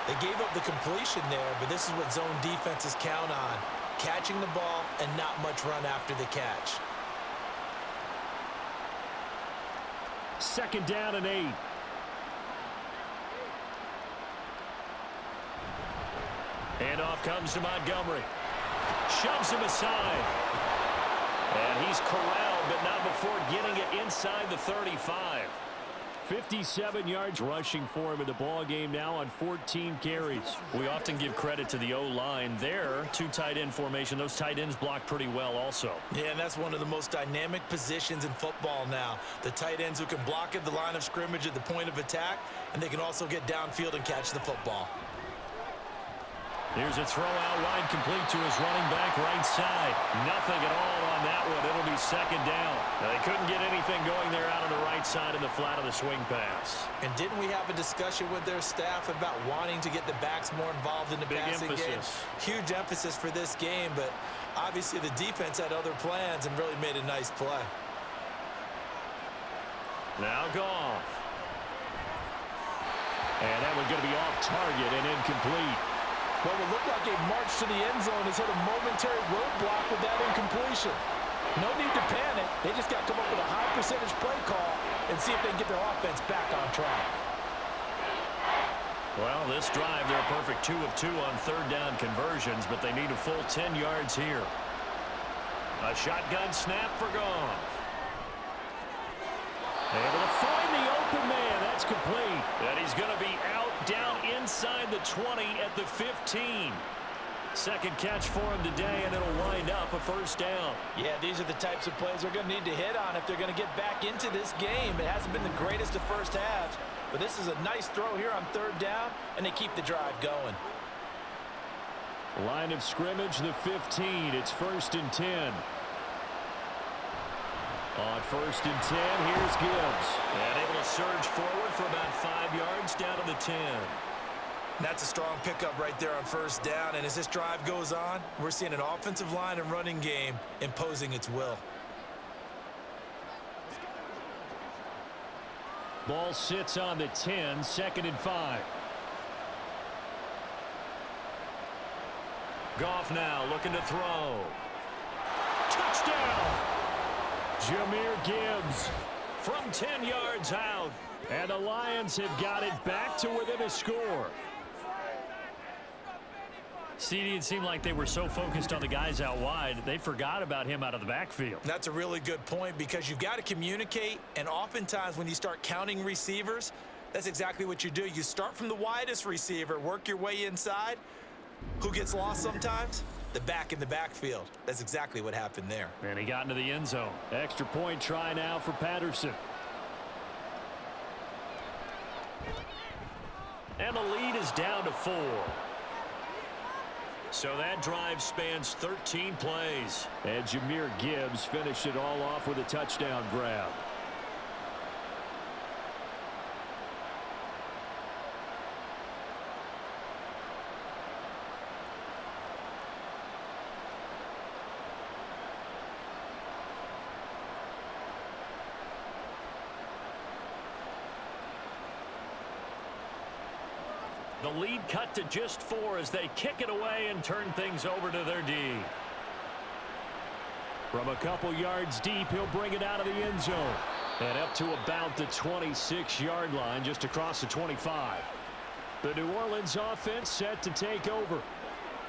[SPEAKER 3] They gave up the completion there, but this is what zone defenses count on. Catching the ball and not much run after the catch.
[SPEAKER 2] Second down and 8.
[SPEAKER 4] Handoff comes to Montgomery. Shoves him aside. And he's corralled, but not before getting it inside the 35.
[SPEAKER 2] 57 yards rushing for him in the ball game now on 14 carries.
[SPEAKER 4] We often give credit to the O-line there. 2 tight end formation. Those tight ends block pretty well also.
[SPEAKER 3] Yeah, and that's one of the most dynamic positions in football now. The tight ends who can block at the line of scrimmage at the point of attack, and they can also get downfield and catch the football.
[SPEAKER 4] Here's a throw out wide, complete to his running back right side. Nothing at all on that one. It'll be second down. Now, they couldn't get anything going there out on the right side in the flat of the swing pass.
[SPEAKER 3] And didn't we have a discussion with their staff about wanting to get the backs more involved in the passing game? Huge emphasis for this game, but obviously the defense had other plans and really made a nice play.
[SPEAKER 4] Now Goff.
[SPEAKER 2] And that one's going to be off target and incomplete.
[SPEAKER 3] What would look like a march to the end zone has hit a momentary roadblock with that incompletion. No need to panic. They just got to come up with a high percentage play call and see if they can get their offense back on track.
[SPEAKER 4] Well, this drive, they're a perfect 2 of 2 on third down conversions, but they need a full 10 yards here. A shotgun snap for Goff.
[SPEAKER 2] Able to find the open man. That's complete.
[SPEAKER 4] And he's going to be out down inside the 20 at the 15. Second catch for him today, and it'll wind up a first down.
[SPEAKER 3] Yeah, these are the types of plays they're going to need to hit on if they're going to get back into this game. It hasn't been the greatest of first halves, but this is a nice throw here on third down, and they keep the drive going.
[SPEAKER 2] Line of scrimmage, the 15. It's 1st and 10. On 1st and 10, here's Gibbs.
[SPEAKER 4] And able to surge forward for about 5 yards down to the 10.
[SPEAKER 3] That's a strong pickup right there on first down, and as this drive goes on, we're seeing an offensive line and running game imposing its will.
[SPEAKER 2] Ball sits on the 10, 2nd and 5.
[SPEAKER 4] Goff now looking to throw.
[SPEAKER 2] Touchdown! Jahmyr Gibbs
[SPEAKER 4] From 10 yards out.
[SPEAKER 2] And the Lions have got it back to within a score.
[SPEAKER 4] CD, it seemed like they were so focused on the guys out wide, they forgot about him out of the backfield.
[SPEAKER 3] That's a really good point because you've got to communicate, and oftentimes when you start counting receivers, that's exactly what you do. You start from the widest receiver, work your way inside. Who gets lost sometimes? The back in the backfield. That's exactly what happened there.
[SPEAKER 2] And he got into the end zone. Extra point try now for Patterson.
[SPEAKER 4] And the lead is down to 4. So that drive spans 13 plays.
[SPEAKER 2] And Jahmyr Gibbs finished it all off with a touchdown grab.
[SPEAKER 4] The lead cut to just 4 as they kick it away and turn things over to their D.
[SPEAKER 2] From a couple yards deep, he'll bring it out of the end zone. And up to about the 26-yard line, just across the 25. The New Orleans offense set to take over.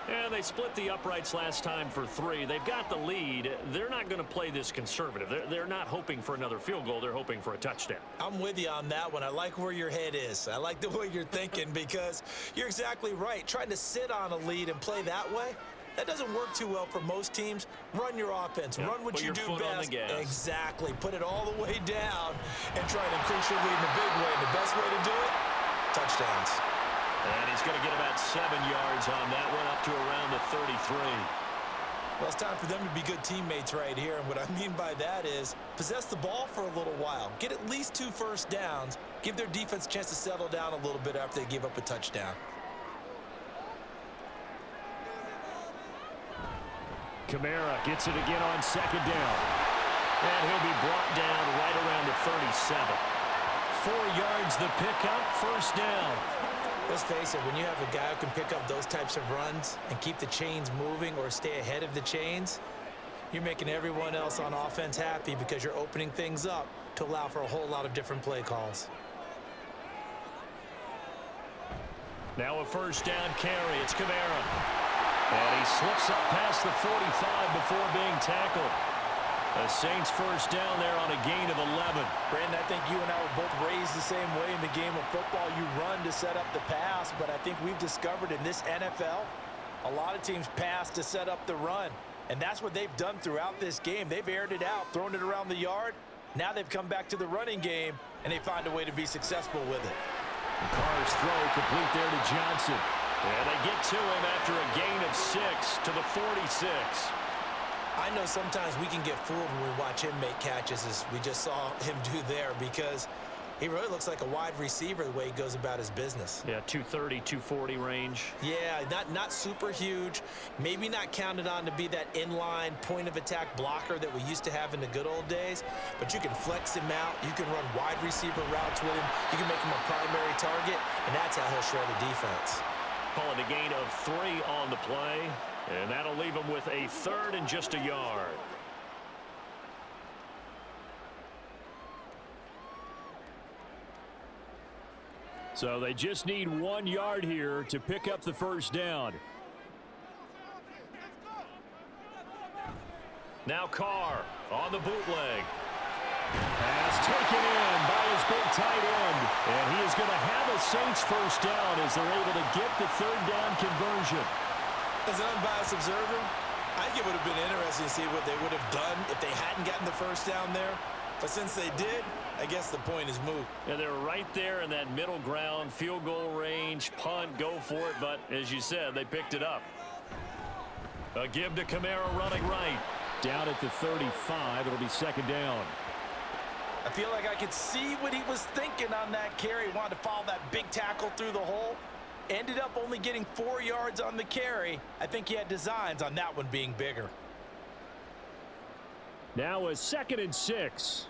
[SPEAKER 2] And they split the uprights last time for 3. They've got the lead. They're not going to play this conservative. They're not hoping for another field goal. They're hoping for a touchdown.
[SPEAKER 3] I'm with you on that one. I like where your head is. I like the way you're thinking because you're exactly right. Trying to sit on a lead and play that way, that doesn't work too well for most teams. Run your offense. Run what you do best. Exactly. Put it all the way down and try to increase your lead in a big way. And the best way to do it, touchdowns.
[SPEAKER 4] And he's going to get about 7 yards on that one, up to around the 33.
[SPEAKER 3] Well, it's time for them to be good teammates right here. And what I mean by that is possess the ball for a little while. Get at least 2 first downs. Give their defense a chance to settle down a little bit after they give up a touchdown.
[SPEAKER 2] Kamara gets it again on 2nd down.
[SPEAKER 4] And he'll be brought down right around the 37.
[SPEAKER 2] 4 yards the pickup, first down.
[SPEAKER 3] Let's face it, when you have a guy who can pick up those types of runs and keep the chains moving or stay ahead of the chains, you're making everyone else on offense happy because you're opening things up to allow for a whole lot of different play calls.
[SPEAKER 2] Now a first down carry. It's Kamara. And he slips up past the 45 before being tackled. The Saints first down there on a gain of 11.
[SPEAKER 3] Brandon, I think you and I were both raised the same way in the game of football. You run to set up the pass, but I think we've discovered in this NFL, a lot of teams pass to set up the run. And that's what they've done throughout this game. They've aired it out, thrown it around the yard. Now they've come back to the running game, and they find a way to be successful with it.
[SPEAKER 2] Carr's throw complete there to Johnson.
[SPEAKER 4] And they get to him after a gain of 6 to the 46.
[SPEAKER 3] I know sometimes we can get fooled when we watch him make catches, as we just saw him do there, because he really looks like a wide receiver the way he goes about his business.
[SPEAKER 2] Yeah, 230, 240 range.
[SPEAKER 3] Yeah, not super huge. Maybe not counted on to be that inline point-of-attack blocker that we used to have in the good old days, but you can flex him out. You can run wide receiver routes with him. You can make him a primary target, and that's how he'll shred a defense.
[SPEAKER 4] Call it a gain of 3 on the play. And that'll leave him with a 3rd and just a yard.
[SPEAKER 2] So they just need 1 yard here to pick up the first down.
[SPEAKER 4] Now Carr on the bootleg.
[SPEAKER 2] Pass taken in by his big tight end. And he is going to have a Saints first down as they're able to get the 3rd down conversion.
[SPEAKER 3] As an unbiased observer, I think it would have been interesting to see what they would have done if they hadn't gotten the first down there. But since they did, I guess the point is moot.
[SPEAKER 4] Yeah, they're right there in that middle ground, field goal range, punt, go for it. But as you said, they picked it up. A give to Kamara running right.
[SPEAKER 2] Down at the 35, it'll be 2nd down.
[SPEAKER 3] I feel like I could see what he was thinking on that carry. He wanted to follow that big tackle through the hole. Ended up only getting 4 yards on the carry. I think he had designs on that one being bigger.
[SPEAKER 2] Now a 2nd and 6.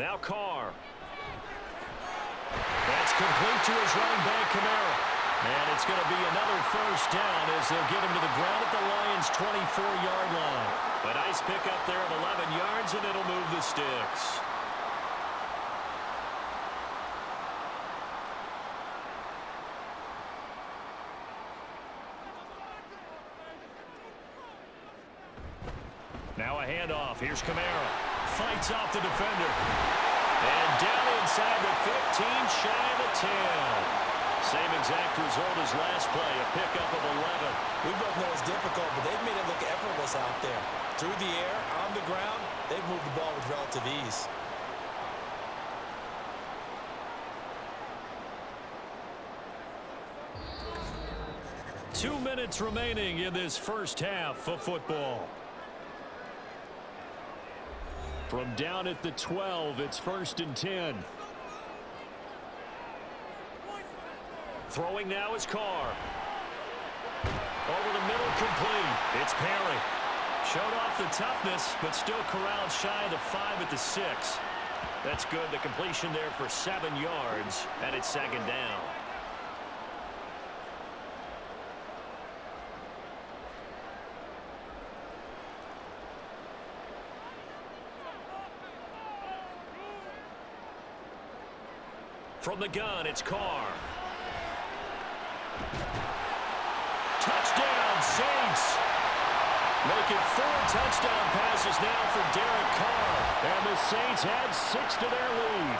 [SPEAKER 4] Now Carr. That's complete to his running back, Kamara. And it's going to be another first down as they'll get him to the ground at the Lions' 24-yard line. A nice pickup there of 11 yards, and it'll move the sticks. Now a handoff. Here's Kamara. Fights off the defender. And down inside the 15, shy of the 10. Same exact result as last play, a pickup of 11.
[SPEAKER 3] We both know it's difficult, but they've made it look effortless out there. Through the air, on the ground, they've moved the ball with relative ease.
[SPEAKER 2] Two minutes remaining in this first half of football. From down at the 12, it's 1st and 10.
[SPEAKER 4] Throwing now is Carr. Over the middle, complete. It's Perry. Showed off the toughness, but still corralled shy of the 5 at the 6. That's good. The completion there for 7 yards, and it's 2nd down. From the gun, it's Carr. Touchdown, Saints. Making 4 touchdown passes now for Derek Carr.
[SPEAKER 2] And the Saints add 6 to their lead.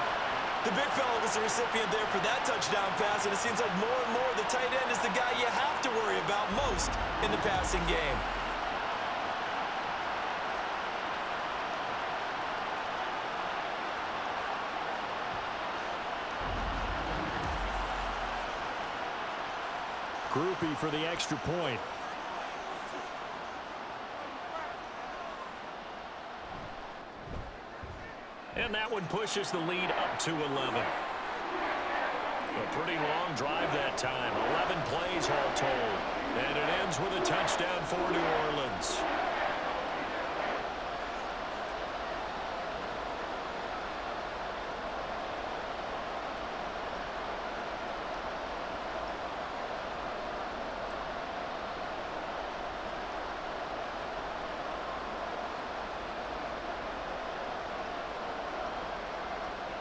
[SPEAKER 3] The big fella was the recipient there for that touchdown pass, and it seems like more and more the tight end is the guy you have to worry about most in the passing game.
[SPEAKER 2] Groupie for the extra point.
[SPEAKER 4] And that one pushes the lead up to 11. A pretty long drive that time. 11 plays all told. And it ends with a touchdown for New Orleans.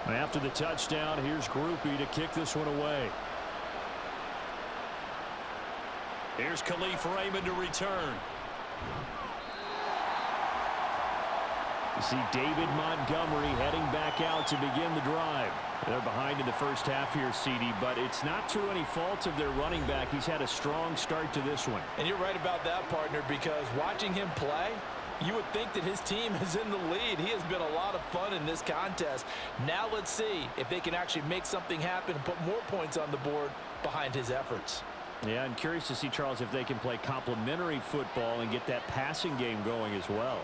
[SPEAKER 2] After the touchdown, here's Groupie to kick this one away.
[SPEAKER 4] Here's Khalif Raymond to return.
[SPEAKER 2] You see David Montgomery heading back out to begin the drive. They're behind in the first half here, CD, but it's not through any fault of their running back. He's had a strong start to this one.
[SPEAKER 3] And you're right about that, partner, because watching him play, you would think that his team is in the lead. He has been a lot of fun in this contest. Now let's see if they can actually make something happen and put more points on the board behind his efforts.
[SPEAKER 2] Yeah, I'm curious to see, Charles, if they can play complementary football and get that passing game going as well.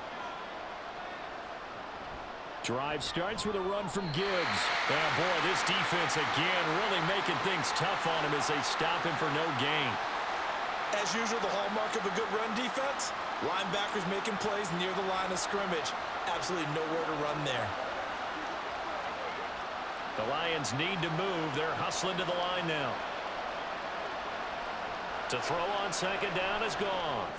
[SPEAKER 2] Drive starts with a run from Gibbs.
[SPEAKER 4] Oh, boy, this defense again really making things tough on him as they stop him for no gain.
[SPEAKER 3] As usual, the hallmark of a good run defense, linebackers making plays near the line of scrimmage. Absolutely nowhere to run there.
[SPEAKER 4] The Lions need to move. They're hustling to the line now. To throw on second down is gone.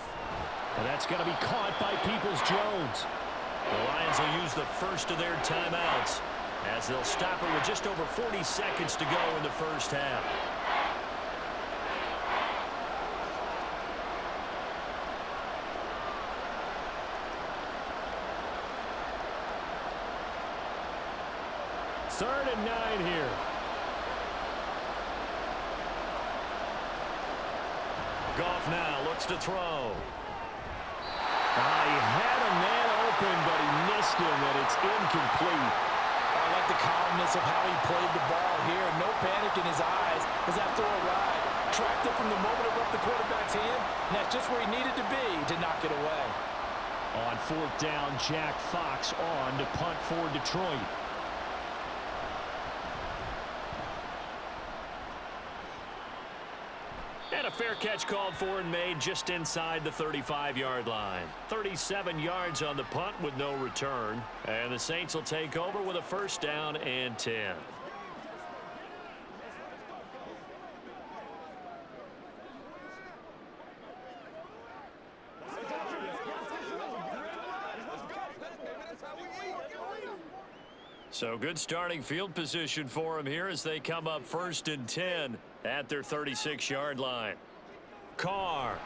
[SPEAKER 2] And that's going to be caught by Peoples-Jones.
[SPEAKER 4] The Lions will use the first of their timeouts as they'll stop it with just over 40 seconds to go in the first half.
[SPEAKER 2] Third and 9 here.
[SPEAKER 4] Goff now looks to throw.
[SPEAKER 2] He had a man open, but he missed him, and it's incomplete.
[SPEAKER 3] I like the calmness of how he played the ball here. No panic in his eyes as that throw arrived. Tracked it from the moment it left the quarterback's hand, and that's just where he needed to be to knock it away.
[SPEAKER 2] On fourth down, Jack Fox on to punt for Detroit.
[SPEAKER 4] And a fair catch called for and made just inside the 35-yard line. 37 yards on the punt with no return. And the Saints will take over with a first down and 10. So good starting field position for him here as they come up first and 10 at their 36-yard line. Carr.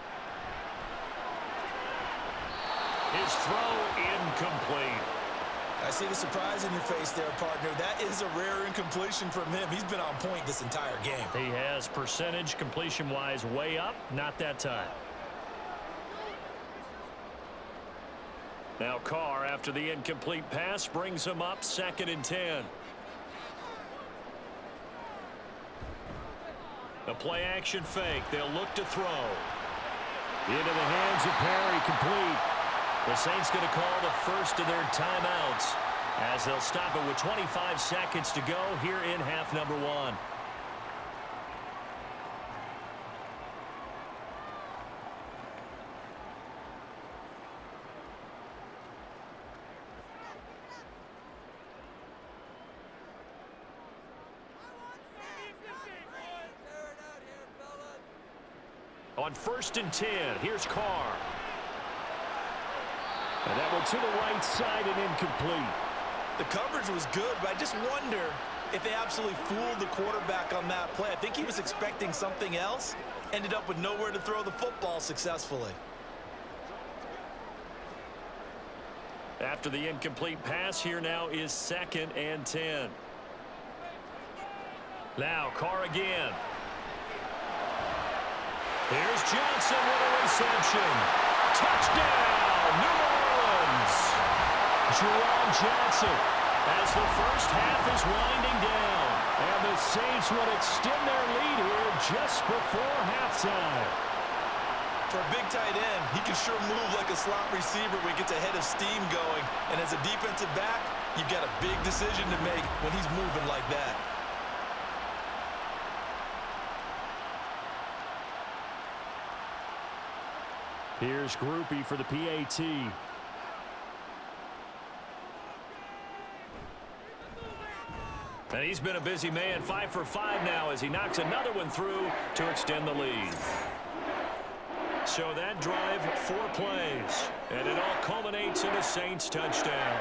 [SPEAKER 4] His throw incomplete.
[SPEAKER 3] I see the surprise in your face there, partner. That is a rare incompletion from him. He's been on point this entire game.
[SPEAKER 4] He has percentage completion-wise way up, not that time. Now Carr, after the incomplete pass, brings him up second and 10. A play-action fake. They'll look to throw.
[SPEAKER 2] Into the hands of Perry, complete.
[SPEAKER 4] The Saints going to call the first of their timeouts as they'll stop it with 25 seconds to go here in half number 1. On first and 10, here's Carr.
[SPEAKER 2] And that one to the right side and incomplete.
[SPEAKER 3] The coverage was good, but I just wonder if they absolutely fooled the quarterback on that play. I think he was expecting something else, ended up with nowhere to throw the football successfully.
[SPEAKER 4] After the incomplete pass, here now is 2nd and 10. Now Carr again. Here's Johnson with a reception. Touchdown, New Orleans. Jerome Johnson as the first half is winding down. And the Saints will extend their lead here just before halftime.
[SPEAKER 3] For a big tight end, he can sure move like a slot receiver when he gets a head of steam going. And as a defensive back, you've got a big decision to make when he's moving like that.
[SPEAKER 2] Here's Groupie for the PAT.
[SPEAKER 4] And he's been a busy man, 5 for 5 now as he knocks another one through to extend the lead. So that drive, 4 plays, and it all culminates in a Saints touchdown.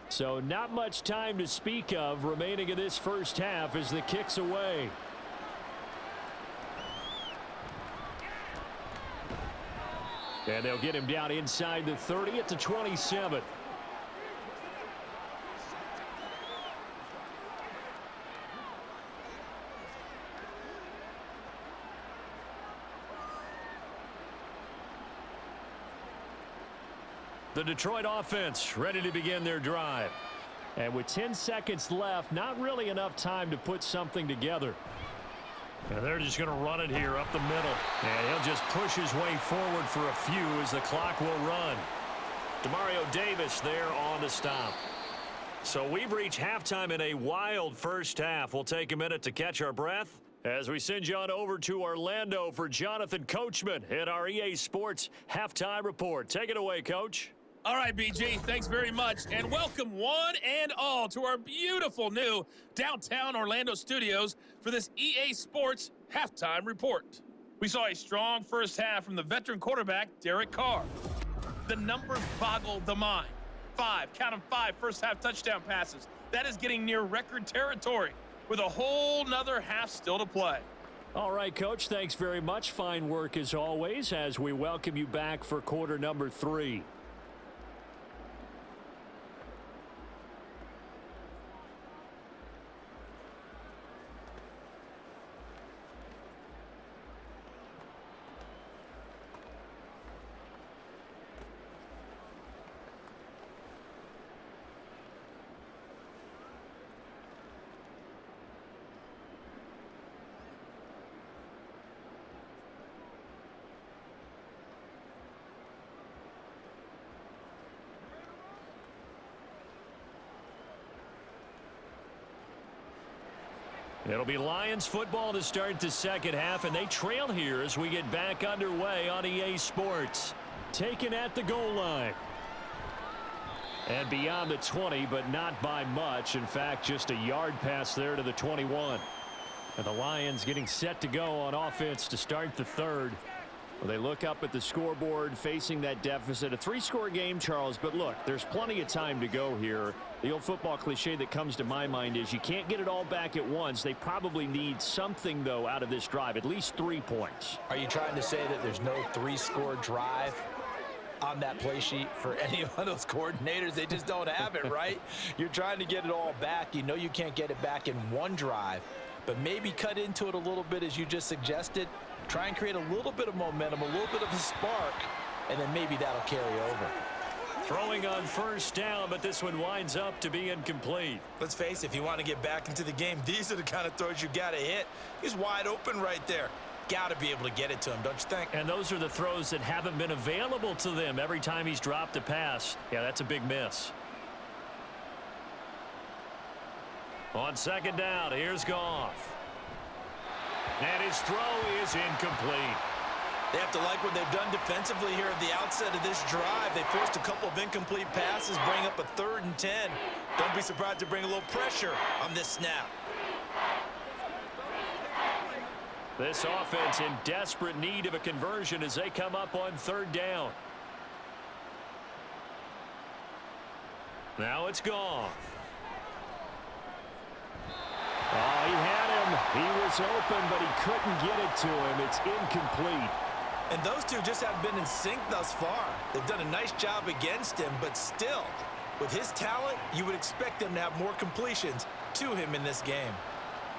[SPEAKER 2] So not much time to speak of remaining in this first half as the kick's away. And they'll get him down inside the 30 at the 27.
[SPEAKER 4] The Detroit offense ready to begin their drive.
[SPEAKER 2] And with 10 seconds left, not really enough time to put something together.
[SPEAKER 4] And they're just going to run it here up the middle. And he'll just push his way forward for a few as the clock will run. Demario Davis there on the stop. So we've reached halftime in a wild first half. We'll take a minute to catch our breath as we send you on over to Orlando for Jonathan Coachman at our EA Sports Halftime Report. Take it away, Coach.
[SPEAKER 5] All right, BG, thanks very much, and welcome one and all to our beautiful new downtown Orlando studios for this EA Sports Halftime Report. We saw a strong first half from the veteran quarterback, Derek Carr. The numbers boggle the mind. 5, count them 5 first-half touchdown passes. That is getting near record territory with a whole nother half still to play.
[SPEAKER 2] All right, Coach, thanks very much. Fine work as always as we welcome you back for quarter number 3.
[SPEAKER 4] It'll be Lions football to start the second half, and they trail here as we get back underway on EA Sports.
[SPEAKER 2] Taken at the goal line. And beyond the 20, but not by much. In fact, just a yard pass there to the 21. And the Lions getting set to go on offense to start the third. Well, they look up at the scoreboard facing that deficit. A 3-score game, Charles, but look, there's plenty of time to go here. The old football cliche that comes to my mind is you can't get it all back at once. They probably need something, though, out of this drive, at least 3 points.
[SPEAKER 3] Are you trying to say that there's no 3-score drive on that play sheet for any one of those coordinators? They just don't have it, right? You're trying to get it all back. You know you can't get it back in one drive, but maybe cut into it a little bit as you just suggested. Try and create a little bit of momentum, a little bit of a spark, and then maybe that'll carry over.
[SPEAKER 4] Throwing on first down, but this one winds up to be incomplete.
[SPEAKER 3] Let's face it, if you want to get back into the game, these are the kind of throws you got to hit. He's wide open right there. Got to be able to get it to him, don't you think?
[SPEAKER 4] And those are the throws that haven't been available to them every time he's dropped a pass. Yeah, that's a big miss. On second down, here's Goff. And his throw is incomplete.
[SPEAKER 3] They have to like what they've done defensively here at the outset of this drive. They forced a couple of incomplete passes, bring up a 3rd and 10. Don't be surprised to bring a little pressure on this snap.
[SPEAKER 4] This offense in desperate need of a conversion as they come up on 3rd down. Now it's gone.
[SPEAKER 2] Oh, he had him. He was open, but he couldn't get it to him. It's incomplete.
[SPEAKER 3] And those two just haven't been in sync thus far. They've done a nice job against him, but still, with his talent, you would expect them to have more completions to him in this game.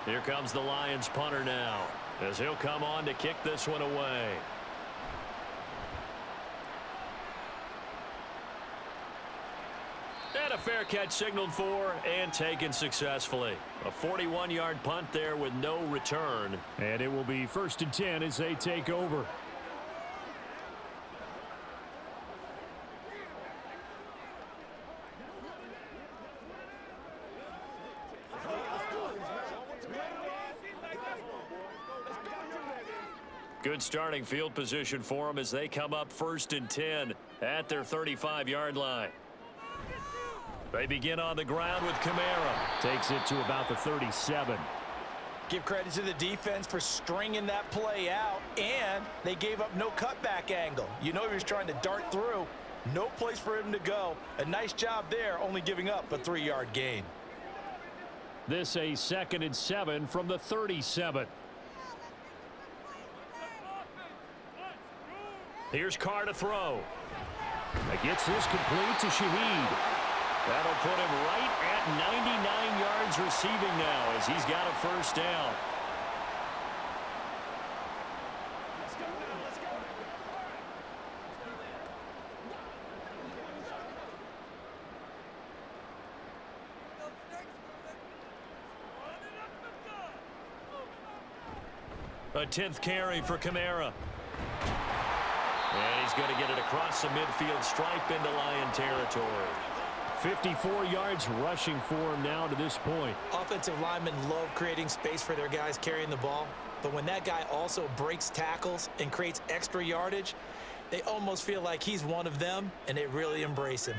[SPEAKER 4] Here comes the Lions punter now, as he'll come on to kick this one away. And a fair catch signaled for and taken successfully. A 41-yard punt there with no return.
[SPEAKER 2] And it will be 1st and 10 as they take over.
[SPEAKER 4] Good starting field position for them as they come up 1st and 10 at their 35-yard line. They begin on the ground with Kamara.
[SPEAKER 2] Takes it to about the 37.
[SPEAKER 3] Give credit to the defense for stringing that play out, and they gave up no cutback angle. You know he was trying to dart through. No place for him to go. A nice job there, only giving up a 3-yard gain.
[SPEAKER 2] This a 2nd and 7 from the 37.
[SPEAKER 4] Here's Carr to throw.
[SPEAKER 2] That gets this complete to Shaheed.
[SPEAKER 4] That'll put him right at 99 yards receiving now as he's got a 1st down. A 10th carry for Kamara. And he's going to get it across the midfield stripe into Lion territory.
[SPEAKER 2] 54 yards rushing for him now to this point.
[SPEAKER 3] Offensive linemen love creating space for their guys carrying the ball. But when that guy also breaks tackles and creates extra yardage, they almost feel like he's one of them, and they really embrace him.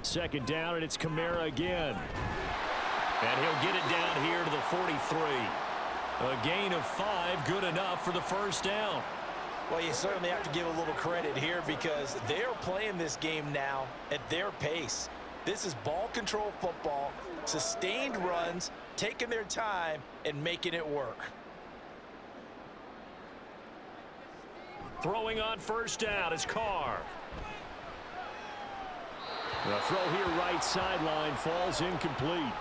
[SPEAKER 2] 2nd down, and it's Kamara again.
[SPEAKER 4] And he'll get it down here to the 43. A gain of 5, good enough for the 1st down.
[SPEAKER 3] Well, you certainly have to give a little credit here because they're playing this game now at their pace. This is ball control football, sustained runs, taking their time, and making it work.
[SPEAKER 4] Throwing on 1st down is Carr.
[SPEAKER 2] The throw here right sideline falls incomplete.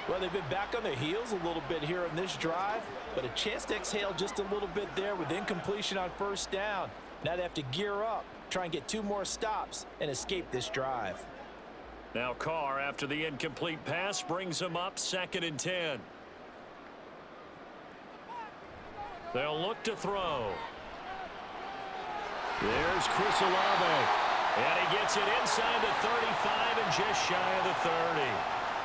[SPEAKER 3] Well, they've been back on their heels a little bit here in this drive, but a chance to exhale just a little bit there with incompletion on 1st down. Now they have to gear up, try and get 2 more stops, and escape this drive.
[SPEAKER 4] Now Carr, after the incomplete pass, brings them up 2nd and 10. They'll look to throw.
[SPEAKER 2] There's Chris Olave.
[SPEAKER 4] And he gets it inside the 35 and just shy of the 30.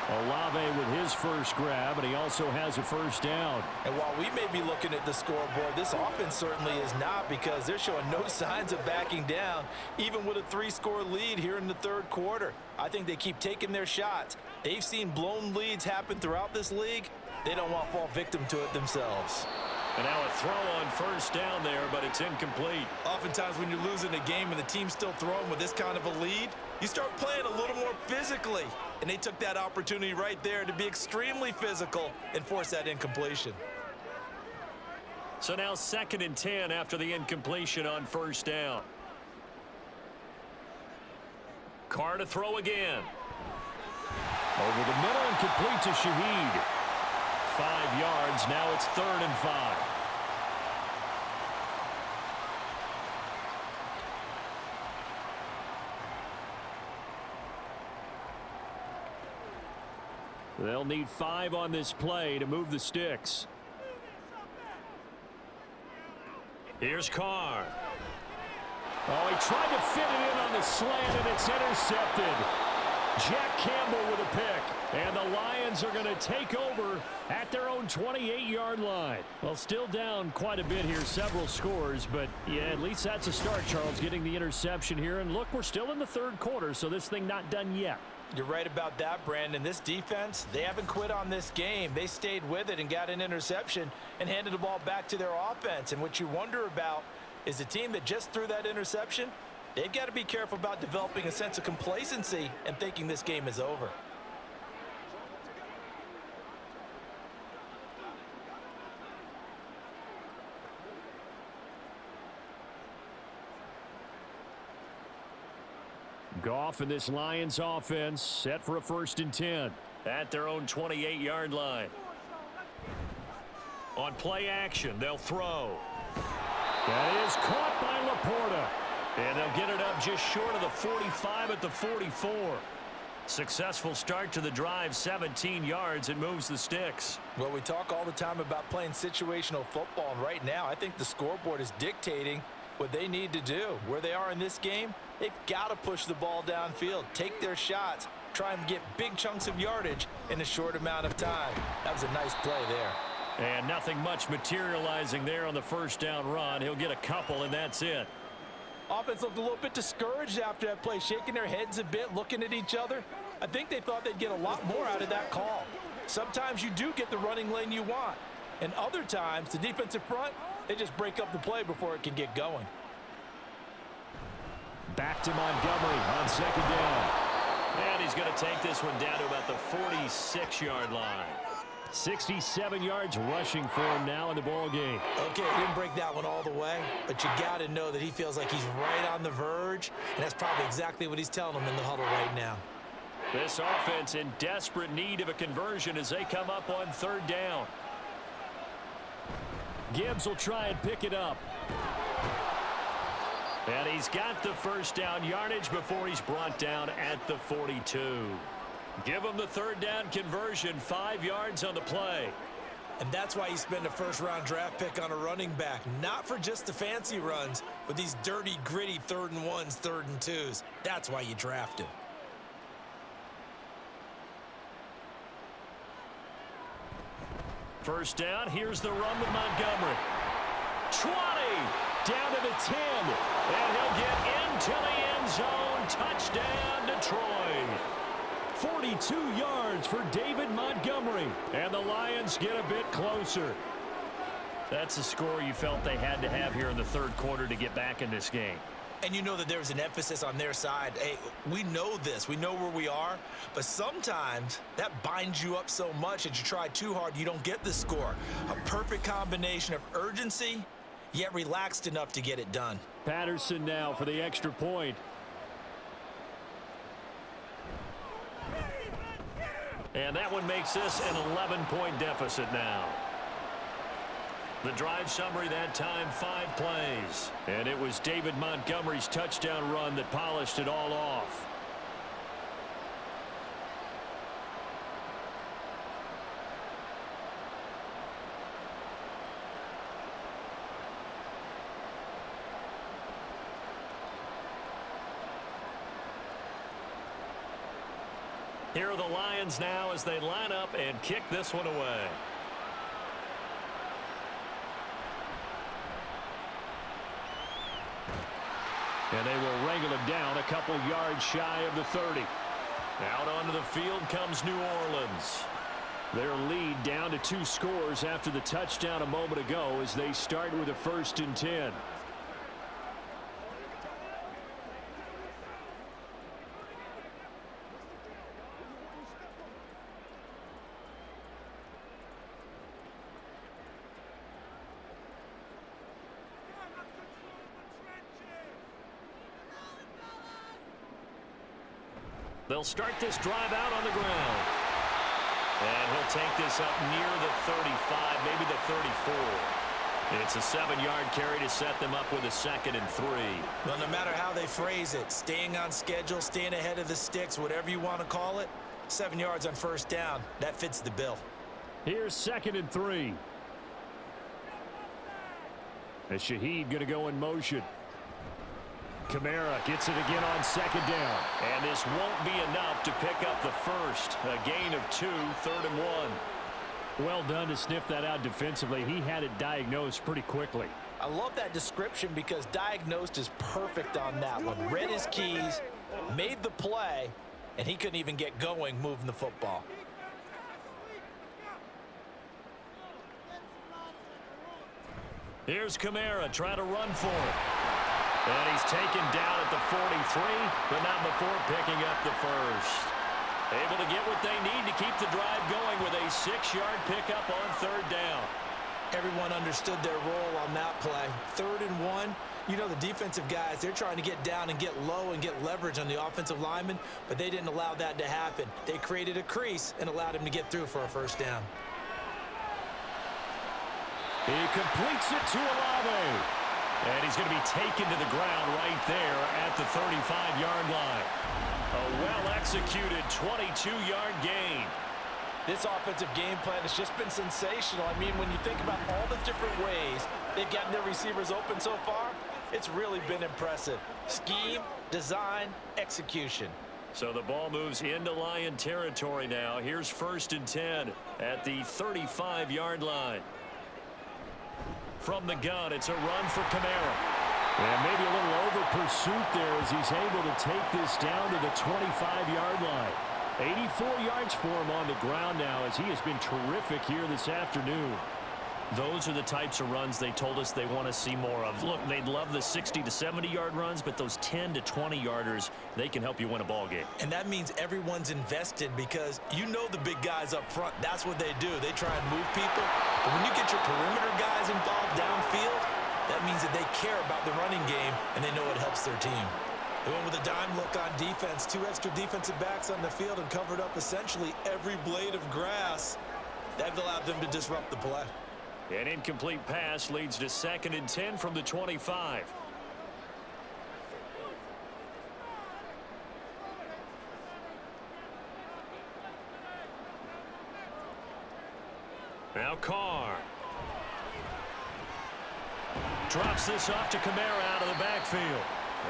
[SPEAKER 2] Olave with his first grab, and he also has a 1st down.
[SPEAKER 3] And while we may be looking at the scoreboard, this offense certainly is not because they're showing no signs of backing down, even with a 3-score lead here in the 3rd quarter. I think they keep taking their shots. They've seen blown leads happen throughout this league. They don't want to fall victim to it themselves.
[SPEAKER 4] And now a throw on 1st down there, but it's incomplete.
[SPEAKER 3] Oftentimes when you're losing a game and the team's still throwing with this kind of a lead, you start playing a little more physically. And they took that opportunity right there to be extremely physical and force that incompletion.
[SPEAKER 4] So now 2nd and 10 after the incompletion on 1st down. Carr to throw again.
[SPEAKER 2] Over the middle and complete to Shaheed.
[SPEAKER 4] 5 yards. Now it's 3rd and 5.
[SPEAKER 2] They'll need 5 on this play to move the sticks.
[SPEAKER 4] Here's Carr.
[SPEAKER 2] Oh, he tried to fit it in on the slant, and it's intercepted. Jack Campbell with a pick. And the Lions are going to take over at their own 28-yard line. Well, still down quite a bit here, several scores, but yeah, at least that's a start, Charles, getting the interception here. And look, we're still in the third quarter, so this thing not done yet.
[SPEAKER 3] You're right about that, Brandon. This defense, they haven't quit on this game. They stayed with it and got an interception and handed the ball back to their offense. And what you wonder about is the team that just threw that interception, they've got to be careful about developing a sense of complacency and thinking this game is over.
[SPEAKER 2] Goff and this Lions offense set for a 1st and 10.
[SPEAKER 4] At their own 28-yard line. On play action, they'll throw.
[SPEAKER 2] That is caught by Laporta.
[SPEAKER 4] And they'll get it up just short of the 45 at the 44. Successful start to the drive, 17 yards, and moves the sticks.
[SPEAKER 3] Well, we talk all the time about playing situational football, and right now I think the scoreboard is dictating what they need to do. Where they are in this game, they've got to push the ball downfield, take their shots, try and get big chunks of yardage in a short amount of time. That was a nice play there.
[SPEAKER 4] And nothing much materializing there on the first down run. He'll get a couple, and that's it.
[SPEAKER 3] Offense looked a little bit discouraged after that play, shaking their heads a bit, looking at each other. I think they thought they'd get a lot more out of that call. Sometimes you do get the running lane you want, and other times the defensive front, they just break up the play before it can get going.
[SPEAKER 2] Back to Montgomery on 2nd down.
[SPEAKER 4] And he's going to take this one down to about the 46-yard line.
[SPEAKER 2] 67 yards rushing for him now in the ball game.
[SPEAKER 3] Okay, he didn't break that one all the way, but you got to know that he feels like he's right on the verge, and that's probably exactly what he's telling them in the huddle right now.
[SPEAKER 4] This offense in desperate need of a conversion as they come up on 3rd down.
[SPEAKER 2] Gibbs will try and pick it up.
[SPEAKER 4] And he's got the first down yardage before he's brought down at the 42. Give him the 3rd down conversion, 5 yards on the play.
[SPEAKER 3] And that's why you spend a first-round draft pick on a running back, not for just the fancy runs, but these dirty, gritty 3rd and 1s, 3rd and 2s. That's why you draft him.
[SPEAKER 4] First down, here's the run with Montgomery. 20, down to the 10, and he'll get into the end zone. Touchdown, Detroit.
[SPEAKER 2] 42 yards for David Montgomery, and the Lions get a bit closer.
[SPEAKER 4] That's a score you felt they had to have here in the 3rd quarter to get back in this game.
[SPEAKER 3] And you know that there's an emphasis on their side. Hey, we know this. We know where we are. But sometimes that binds you up so much that you try too hard, you don't get the score. A perfect combination of urgency, yet relaxed enough to get it done.
[SPEAKER 2] Patterson now for the extra point.
[SPEAKER 4] And that one makes this an 11-point deficit now. The drive summary that time, 5 plays.
[SPEAKER 2] And it was David Montgomery's touchdown run that polished it all off.
[SPEAKER 4] Here are the Lions now as they line up and kick this one away.
[SPEAKER 2] And they will wrangle him down a couple yards shy of the 30.
[SPEAKER 4] Out onto the field comes New Orleans.
[SPEAKER 2] Their lead down to 2 scores after the touchdown a moment ago as they start with a 1st and 10.
[SPEAKER 4] They'll start this drive out on the ground. And he'll take this up near the 35, maybe the 34. It's a 7-yard carry to set them up with a 2nd and 3.
[SPEAKER 3] Well, no matter how they phrase it, staying on schedule, staying ahead of the sticks, whatever you want to call it, 7 yards on 1st down, that fits the bill.
[SPEAKER 2] Here's 2nd and 3. And Shaheed going to go in motion. Kamara gets it again on second down.
[SPEAKER 4] And this won't be enough to pick up the first. A gain of 2, 3rd and 1.
[SPEAKER 2] Well done to sniff that out defensively. He had it diagnosed pretty quickly.
[SPEAKER 3] I love that description because diagnosed is perfect on that one. Read his keys, made the play, and he couldn't even get going moving the football.
[SPEAKER 4] Here's Kamara trying to run for it. And he's taken down at the 43, but not before picking up the first. Able to get what they need to keep the drive going with a 6-yard pickup on 3rd down.
[SPEAKER 3] Everyone understood their role on that play. 3rd and 1. You know, the defensive guys, they're trying to get down and get low and get leverage on the offensive lineman, but they didn't allow that to happen. They created a crease and allowed him to get through for a first down.
[SPEAKER 2] He completes it to Olave.
[SPEAKER 4] And he's going to be taken to the ground right there at the 35-yard line. A well-executed 22-yard gain.
[SPEAKER 3] This offensive game plan has just been sensational. I mean, when you think about all the different ways they've gotten their receivers open so far, it's really been impressive. Scheme, design, execution.
[SPEAKER 4] So the ball moves into Lion territory now. Here's 1st and 10 at the 35-yard line. From the gun, it's a run for Kamara.
[SPEAKER 2] And maybe a little over pursuit there as he's able to take this down to the 25-yard line. 84 yards for him on the ground now as he has been terrific here this afternoon.
[SPEAKER 4] Those are the types of runs they told us they want to see more of. Look, they'd love the 60 to 70-yard runs, but those 10 to 20-yarders, they can help you win a ball game.
[SPEAKER 3] And that means everyone's invested because you know the big guys up front, that's what they do. They try and move people. But when you get your perimeter guys involved downfield, that means that they care about the running game and they know it helps their team. They went with a dime look on defense, 2 extra defensive backs on the field and covered up essentially every blade of grass. That allowed them to disrupt the play.
[SPEAKER 4] An incomplete pass leads to 2nd and 10 from the 25. Now Carr. Drops this off to Kamara out of the backfield.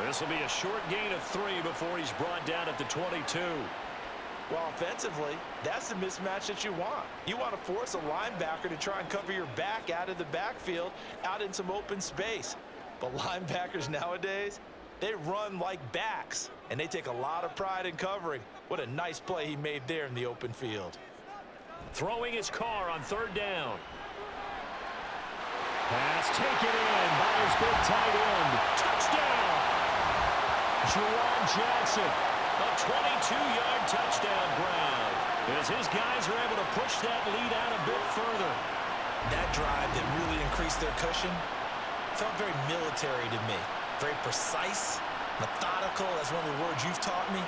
[SPEAKER 4] This will be a short gain of 3 before he's brought down at the 22.
[SPEAKER 3] Well, offensively, that's the mismatch that you want. You want to force a linebacker to try and cover your back out of the backfield, out in some open space. But linebackers nowadays, they run like backs, and they take a lot of pride in covering. What a nice play he made there in the open field.
[SPEAKER 4] Throwing his Carr on 3rd down.
[SPEAKER 2] Pass taken in by his big tight end.
[SPEAKER 4] Touchdown!
[SPEAKER 2] Juwan Jackson.
[SPEAKER 4] A 22-yard touchdown ground as his guys are able to push that lead out a bit further.
[SPEAKER 3] That drive that really increased their cushion felt very military to me. Very precise, methodical. That's one of the words you've taught me.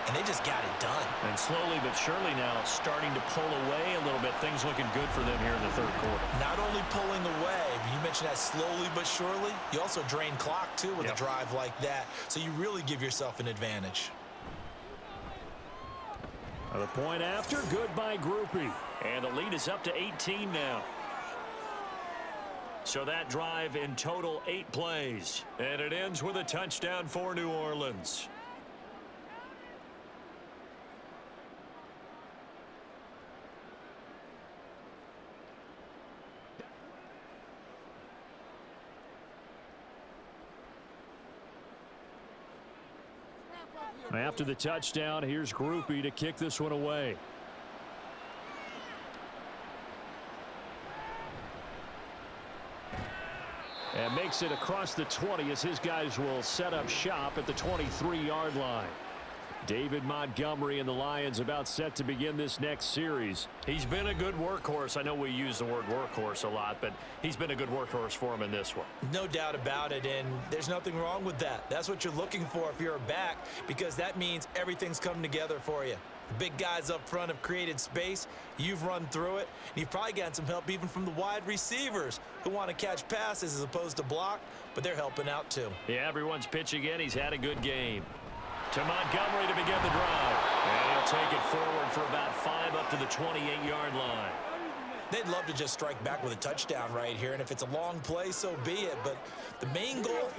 [SPEAKER 3] And they just got it done.
[SPEAKER 4] And slowly but surely now starting to pull away a little bit. Things looking good for them here in the 3rd quarter.
[SPEAKER 3] Not only pulling away, but you mentioned that slowly but surely. You also drain clock, too, with a drive like that. So you really give yourself an advantage.
[SPEAKER 2] The point after, good by Groupie.
[SPEAKER 4] And the lead is up to 18 now. So that drive in total 8 plays. And it ends with a touchdown for New Orleans.
[SPEAKER 2] After the touchdown, here's Groupie to kick this one away. And makes it across the 20 as his guys will set up shop at the 23-yard line. David Montgomery and the Lions about set to begin this next series.
[SPEAKER 4] He's been a good workhorse. I know we use the word workhorse a lot, but he's been a good workhorse for him in this one.
[SPEAKER 3] No doubt about it, and there's nothing wrong with that. That's what you're looking for if you're a back, because that means everything's coming together for you. The big guys up front have created space. You've run through it. And you've probably gotten some help even from the wide receivers who want to catch passes as opposed to block, but they're helping out too.
[SPEAKER 4] Yeah, everyone's pitching in. He's had a good game. To Montgomery to begin the drive. And he'll take it forward for about 5 up to the 28-yard line.
[SPEAKER 3] They'd love to just strike back with a touchdown right here, and if it's a long play, so be it. But the main goal,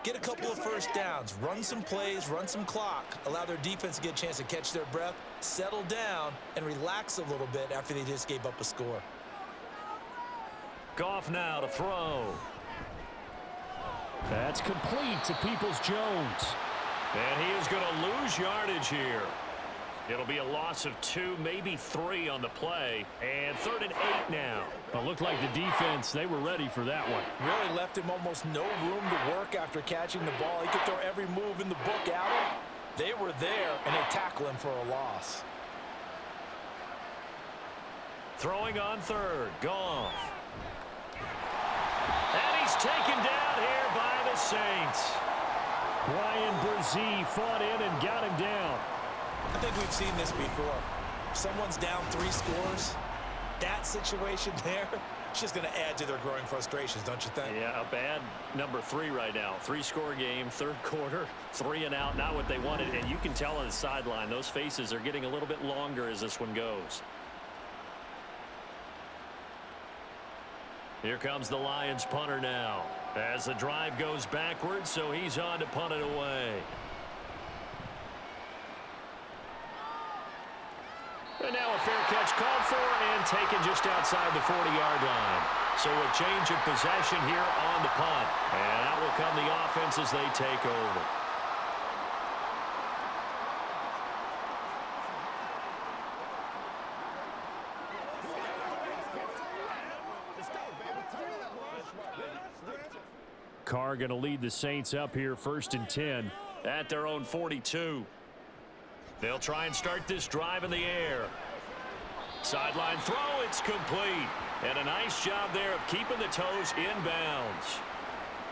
[SPEAKER 3] get a couple of first downs, run some plays, run some clock, allow their defense to get a chance to catch their breath, settle down, and relax a little bit after they just gave up a score.
[SPEAKER 4] Goff now to throw.
[SPEAKER 2] That's complete to Peoples-Jones.
[SPEAKER 4] And he is going to lose yardage here. It'll be a loss of 2, maybe 3 on the play. And 3rd and 8 now.
[SPEAKER 2] It looked like the defense, they were ready for that one.
[SPEAKER 3] Really left him almost no room to work after catching the ball. He could throw every move in the book at him. They were there, and they tackle him for a loss.
[SPEAKER 4] Throwing on 3rd. Goff. And he's taken down here by the Saints.
[SPEAKER 2] Brian Brzee fought in and got him down.
[SPEAKER 3] I think we've seen this before. If someone's down 3 scores, that situation there, it's just going to add to their growing frustrations, don't you think?
[SPEAKER 4] Yeah, a bad number 3 right now. 3-score game, 3rd quarter, 3 and out, not what they wanted. And you can tell on the sideline, those faces are getting a little bit longer as this one goes. Here comes the Lions punter now. As the drive goes backwards, so he's on to punt it away. And now a fair catch called for and taken just outside the 40-yard line. So a change of possession here on the punt. And out will come the offense as they take over.
[SPEAKER 2] Carr going to lead the Saints up here 1st and 10.
[SPEAKER 4] At their own 42. They'll try and start this drive in the air. Sideline throw, it's complete. And a nice job there of keeping the toes inbounds.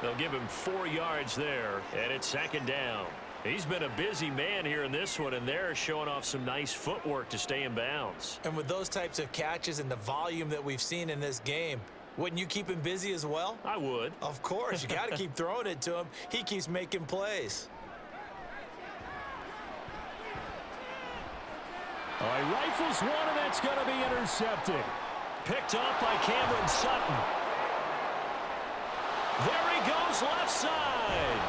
[SPEAKER 4] They'll give him 4 yards there, and it's 2nd down. He's been a busy man here in this one, and they're showing off some nice footwork to stay in bounds.
[SPEAKER 3] And with those types of catches and the volume that we've seen in this game, wouldn't you keep him busy as well?
[SPEAKER 4] I would.
[SPEAKER 3] Of course. You got to keep throwing it to him. He keeps making plays.
[SPEAKER 2] He rifles one, and that's going to be intercepted.
[SPEAKER 4] Picked up by Cameron Sutton. There he goes left side.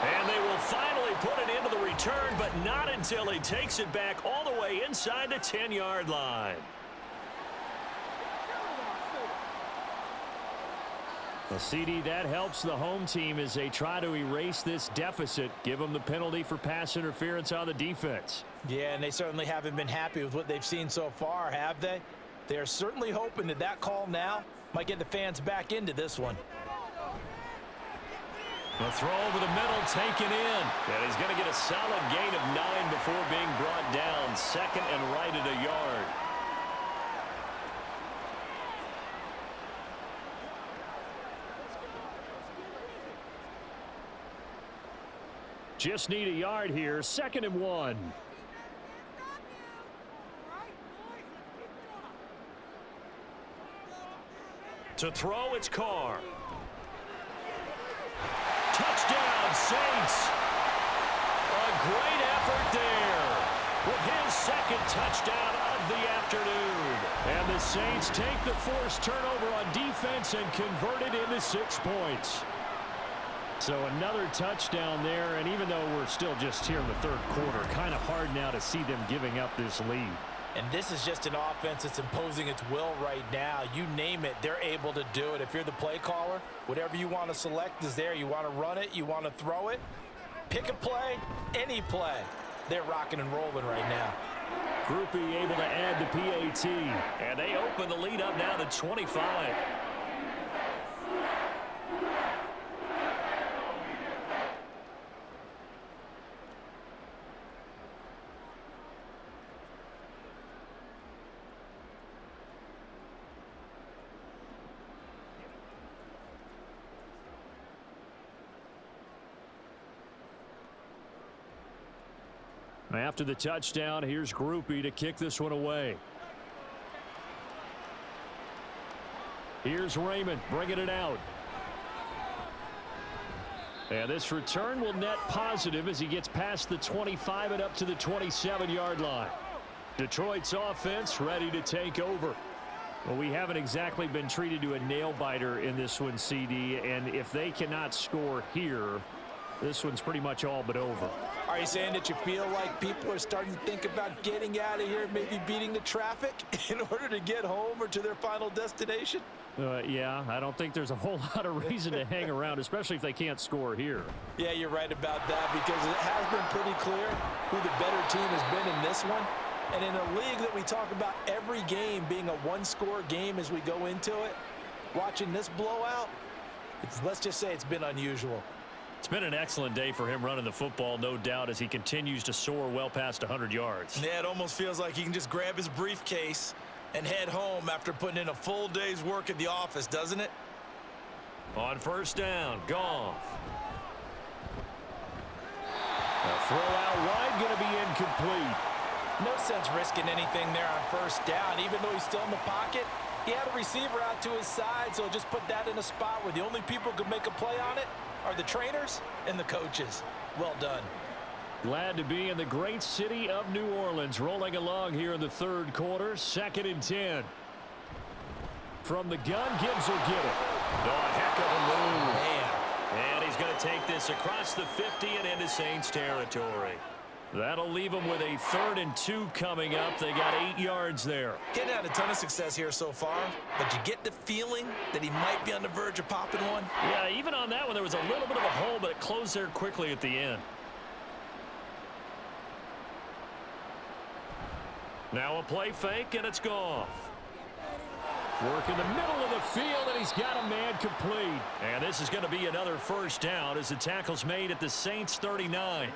[SPEAKER 4] And they will finally put it into the return, but not until he takes it back all the way inside the 10-yard line.
[SPEAKER 2] Well, CD, that helps the home team as they try to erase this deficit, give them the penalty for pass interference on the defense.
[SPEAKER 3] Yeah, and they certainly haven't been happy with what they've seen so far, have they? They are certainly hoping that that call now might get the fans back into this one.
[SPEAKER 4] The throw over the middle taken in. And he's going to get a solid gain of 9 before being brought down. 2nd and right at a yard.
[SPEAKER 2] Just need a yard here. 2nd and 1.
[SPEAKER 4] To throw, it's Carr. Touchdown, Saints. A great effort there with his 2nd touchdown of the afternoon.
[SPEAKER 2] And the Saints take the forced turnover on defense and convert it into 6 points. So another touchdown there, and even though we're still just here in the 3rd quarter, kind of hard now to see them giving up this lead.
[SPEAKER 3] And this is just an offense that's imposing its will right now. You name it, they're able to do it. If you're the play caller, whatever you want to select is there. You want to run it, you want to throw it, pick a play, any play. They're rocking and rolling right now.
[SPEAKER 2] Groupie able to add the PAT.
[SPEAKER 4] And they open the lead up now to 25.
[SPEAKER 2] After the touchdown, here's Groupie to kick this one away. Here's Raymond bringing it out. And this return will net positive as he gets past the 25 and up to the 27-yard line. Detroit's offense ready to take over. Well, we haven't exactly been treated to a nail-biter in this one, CD, and if they cannot score here, this one's pretty much all but over.
[SPEAKER 3] Are you saying that you feel like people are starting to think about getting out of here, maybe beating the traffic in order to get home or to their final destination?
[SPEAKER 2] Yeah, I don't think there's a whole lot of reason to hang around, especially if they can't score here.
[SPEAKER 3] Yeah, you're right about that, because it has been pretty clear who the better team has been in this one. And in a league that we talk about every game being a one-score game as we go into it, watching this blowout, let's just say it's been unusual.
[SPEAKER 2] It's been an excellent day for him running the football, no doubt, as he continues to soar well past 100 yards.
[SPEAKER 3] Yeah, it almost feels like he can just grab his briefcase and head home after putting in a full day's work at the office, doesn't it?
[SPEAKER 4] On first down, Goff.
[SPEAKER 2] A throw out wide, going to be incomplete.
[SPEAKER 3] No sense risking anything there on first down. Even though he's still in the pocket, he had a receiver out to his side, so just put that in a spot where the only people who can make a play on it are the trainers and the coaches. Well done.
[SPEAKER 2] Glad to be in the great city of New Orleans, rolling along here in the third quarter, 2nd and 10. From the gun, Gibbs will get it.
[SPEAKER 4] Oh, a heck of a move.
[SPEAKER 3] Man.
[SPEAKER 4] And he's going to take this across the 50 and into Saints territory.
[SPEAKER 2] That'll leave them with a 3rd and 2 coming up. They got 8 yards there.
[SPEAKER 3] Getting had a ton of success here so far, but you get the feeling that he might be on the verge of popping one.
[SPEAKER 2] Yeah, even on that one, there was a little bit of a hole, but it closed there quickly at the end. Now a play fake, and it's Goff. Work in the middle of the field, and he's got a man complete. And this is going to be another first down as the tackle's made at the Saints 39.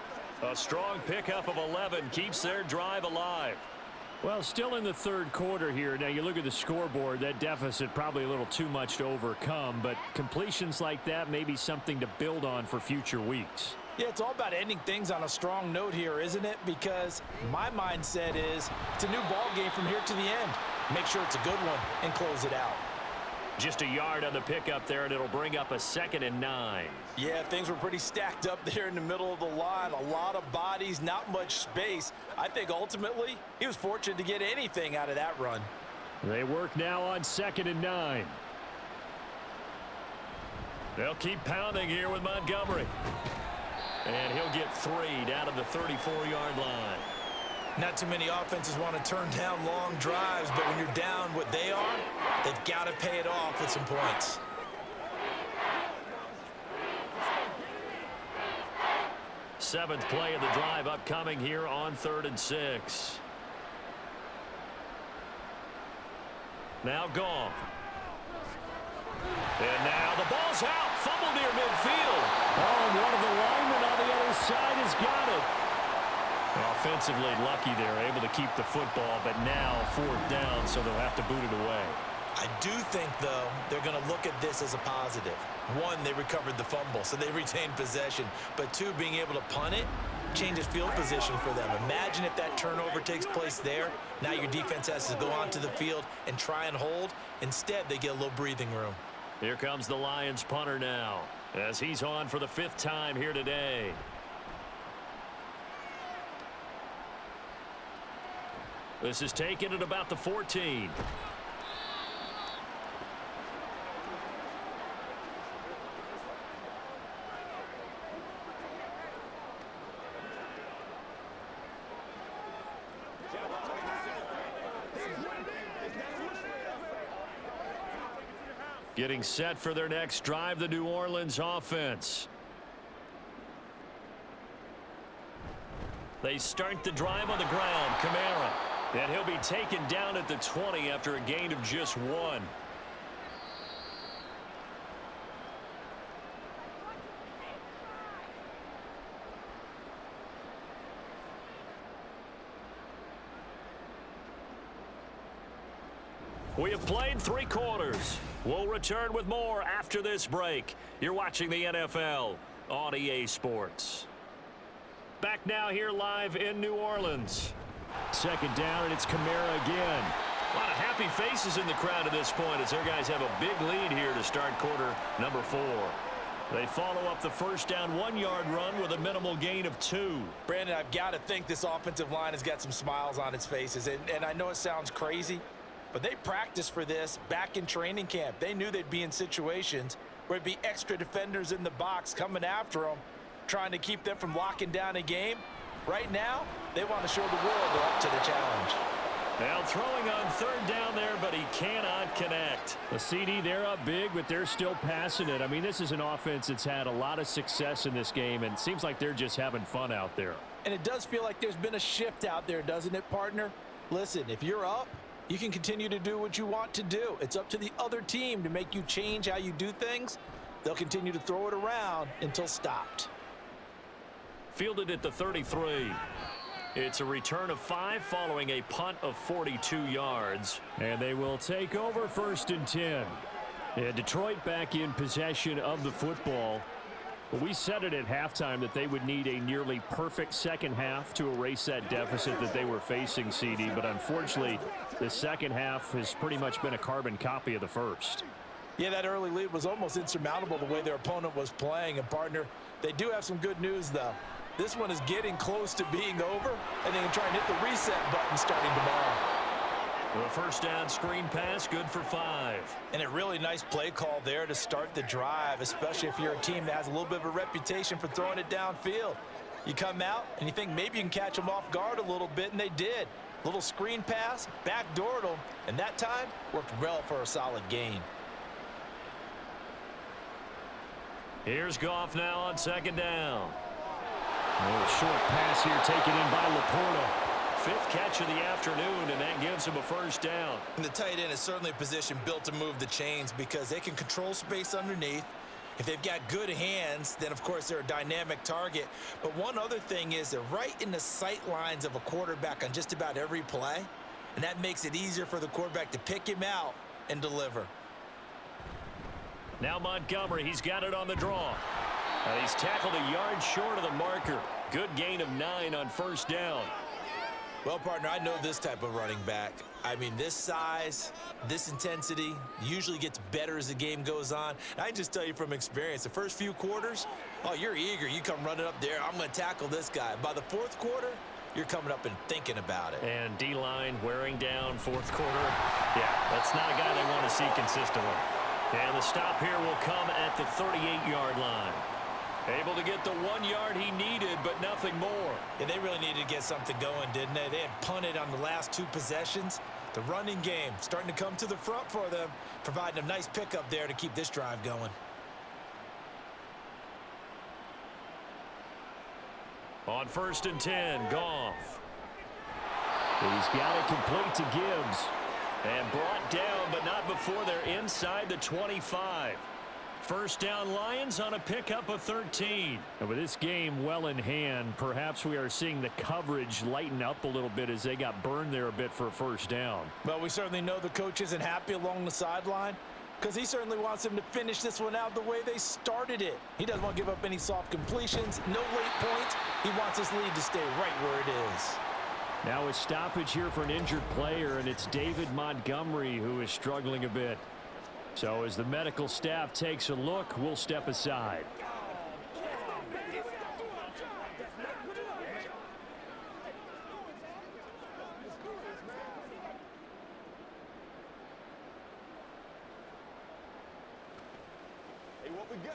[SPEAKER 4] A strong pickup of 11 keeps their drive alive.
[SPEAKER 2] Well, still in the third quarter here. Now, you look at the scoreboard, that deficit probably a little too much to overcome, but completions like that may be something to build on for future weeks.
[SPEAKER 3] Yeah, it's all about ending things on a strong note here, isn't it? Because my mindset is it's a new ball game from here to the end. Make sure it's a good one and close it out.
[SPEAKER 4] Just a yard on the pickup there, and it'll bring up a 2nd and 9.
[SPEAKER 3] Yeah, things were pretty stacked up there in the middle of the line. A lot of bodies, not much space. I think ultimately he was fortunate to get anything out of that run.
[SPEAKER 2] They work now on 2nd and 9.
[SPEAKER 4] They'll keep pounding here with Montgomery. And he'll get 3 down to the 34-yard line.
[SPEAKER 3] Not too many offenses want to turn down long drives, but when you're down what they are, they've got to pay it off with some points.
[SPEAKER 4] Seventh play of the drive upcoming here on 3rd and 6. Now Goff. And now the ball's out. Fumble near midfield.
[SPEAKER 2] Oh, and one of the linemen on the other side has got it.
[SPEAKER 4] Offensively lucky there, able to keep the football, but now 4th down, so they'll have to boot it away.
[SPEAKER 3] I do think, though, they're going to look at this as a positive. One, they recovered the fumble, so they retained possession. But two, being able to punt it changes field position for them. Imagine if that turnover takes place there. Now your defense has to go onto the field and try and hold. Instead, they get a little breathing room.
[SPEAKER 4] Here comes the Lions punter now, as he's on for the 5th time here today. This is taken at about the 14. Getting set for their next drive, the New Orleans offense. They start the drive on the ground. Kamara. And he'll be taken down at the 20 after a gain of just 1. We have played 3 quarters. We'll return with more after this break. You're watching the NFL on EA Sports. Back now here live in New Orleans.
[SPEAKER 2] 2nd down, and it's Kamara again.
[SPEAKER 4] A lot of happy faces in the crowd at this point as their guys have a big lead here to start quarter number 4.
[SPEAKER 2] They follow up the first down 1-yard run with a minimal gain of 2.
[SPEAKER 3] Brandon, I've got to think this offensive line has got some smiles on its faces. And I know it sounds crazy, But they practiced for this back in training camp. They knew they'd be in situations where it'd be extra defenders in the box coming after them, trying to keep them from locking down a game. Right now, they want to show the world they're up to the challenge.
[SPEAKER 4] Now throwing on third down there, but he cannot connect.
[SPEAKER 2] The CD, they're up big, but they're still passing it. I mean, this is an offense that's had a lot of success in this game, and it seems like they're just having fun out there.
[SPEAKER 3] And it does feel like there's been a shift out there, doesn't it, partner? Listen, if you're up, you can continue to do what you want to do. It's up to the other team to make you change how you do things. They'll continue to throw it around until stopped.
[SPEAKER 4] Fielded at the 33. It's a return of 5 following a punt of 42 yards.
[SPEAKER 2] And they will take over 1st and 10. And Detroit back in possession of the football. But we said it at halftime that they would need a nearly perfect second half to erase that deficit that they were facing, CD. But unfortunately, the second half has pretty much been a carbon copy of the first.
[SPEAKER 3] Yeah, that early lead was almost insurmountable the way their opponent was playing. And, partner, they do have some good news, though. This one is getting close to being over, and they can try and hit the reset button starting tomorrow.
[SPEAKER 4] The first down screen pass, good for 5.
[SPEAKER 3] And a really nice play call there to start the drive, especially if you're a team that has a little bit of a reputation for throwing it downfield. You come out, and you think maybe you can catch them off guard a little bit, and they did. Little screen pass, backdoored them, and that time worked well for a solid gain.
[SPEAKER 4] Here's Goff now on 2nd down.
[SPEAKER 2] A short pass here taken in by Laporta.
[SPEAKER 4] 5th catch of the afternoon, and that gives him a first down.
[SPEAKER 3] And the tight end is certainly a position built to move the chains because they can control space underneath. If they've got good hands, then, of course, they're a dynamic target. But one other thing is they're right in the sight lines of a quarterback on just about every play, and that makes it easier for the quarterback to pick him out and deliver.
[SPEAKER 4] Now Montgomery, he's got it on the draw. And he's tackled a yard short of the marker. Good gain of 9 on 1st down.
[SPEAKER 3] Well, partner, I know this type of running back. I mean, this size, this intensity usually gets better as the game goes on. And I can just tell you from experience, the first few quarters, oh, you're eager. You come running up there, I'm going to tackle this guy. By the 4th quarter, you're coming up and thinking about it.
[SPEAKER 4] And D-line wearing down 4th quarter. Yeah, that's not a guy they want to see consistently. And the stop here will come at the 38-yard line. Able to get the 1 yard he needed, but nothing more.
[SPEAKER 3] Yeah, they really needed to get something going, didn't they? They had punted on the last 2 possessions. The running game starting to come to the front for them, providing a nice pickup there to keep this drive going.
[SPEAKER 4] On 1st and 10, Goff.
[SPEAKER 2] He's got it complete to Gibbs.
[SPEAKER 4] And brought down, but not before they're inside the 25. First down Lions on a pickup of 13.
[SPEAKER 2] And with this game well in hand, perhaps we are seeing the coverage lighten up a little bit as they got burned there a bit for a first down.
[SPEAKER 3] Well, we certainly know the coach isn't happy along the sideline because he certainly wants them to finish this one out the way they started it. He doesn't want to give up any soft completions, no late points. He wants his lead to stay right where it is.
[SPEAKER 2] Now a stoppage here for an injured player, and it's David Montgomery who is struggling a bit. So as the medical staff takes a look, we'll step aside.
[SPEAKER 6] Hey, what we got?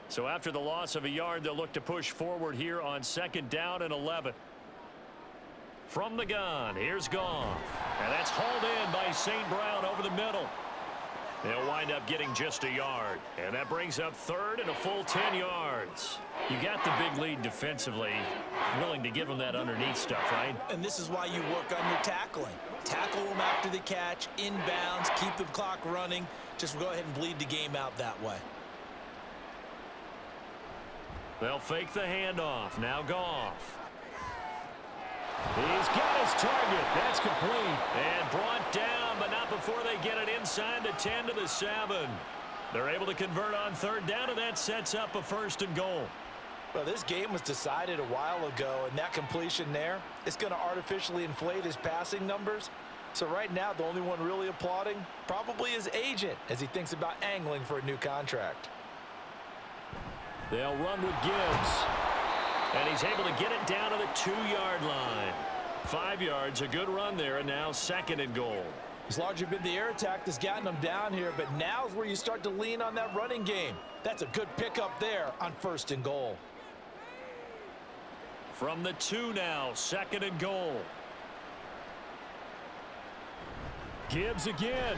[SPEAKER 4] So after the loss of a yard, they'll look to push forward here on 2nd down and 11. From the gun, here's Goff. And that's hauled in by St. Brown over the middle. They'll wind up getting just a yard. And that brings up 3rd and a full 10 yards. You got the big lead defensively. Willing to give them that underneath stuff, right?
[SPEAKER 3] And this is why you work on your tackling. Tackle them after the catch, inbounds, keep the clock running. Just go ahead and bleed the game out that way.
[SPEAKER 4] They'll fake the handoff. Now Goff.
[SPEAKER 2] He's got his target. That's complete.
[SPEAKER 4] And brought down, but not before they get it inside the 10 to the 7. They're able to convert on 3rd down, and that sets up a 1st and goal.
[SPEAKER 3] Well, this game was decided a while ago, and that completion there, it's going to artificially inflate his passing numbers. So right now, the only one really applauding probably his agent as he thinks about angling for a new contract.
[SPEAKER 2] They'll run with Gibbs.
[SPEAKER 4] And he's able to get it down to the 2-yard line. 5 yards, a good run there, and now 2nd and goal.
[SPEAKER 3] It's largely been the air attack that's gotten them down here, but now's where you start to lean on that running game. That's a good pickup there on 1st and goal.
[SPEAKER 4] From the 2 now, 2nd and goal.
[SPEAKER 2] Gibbs again,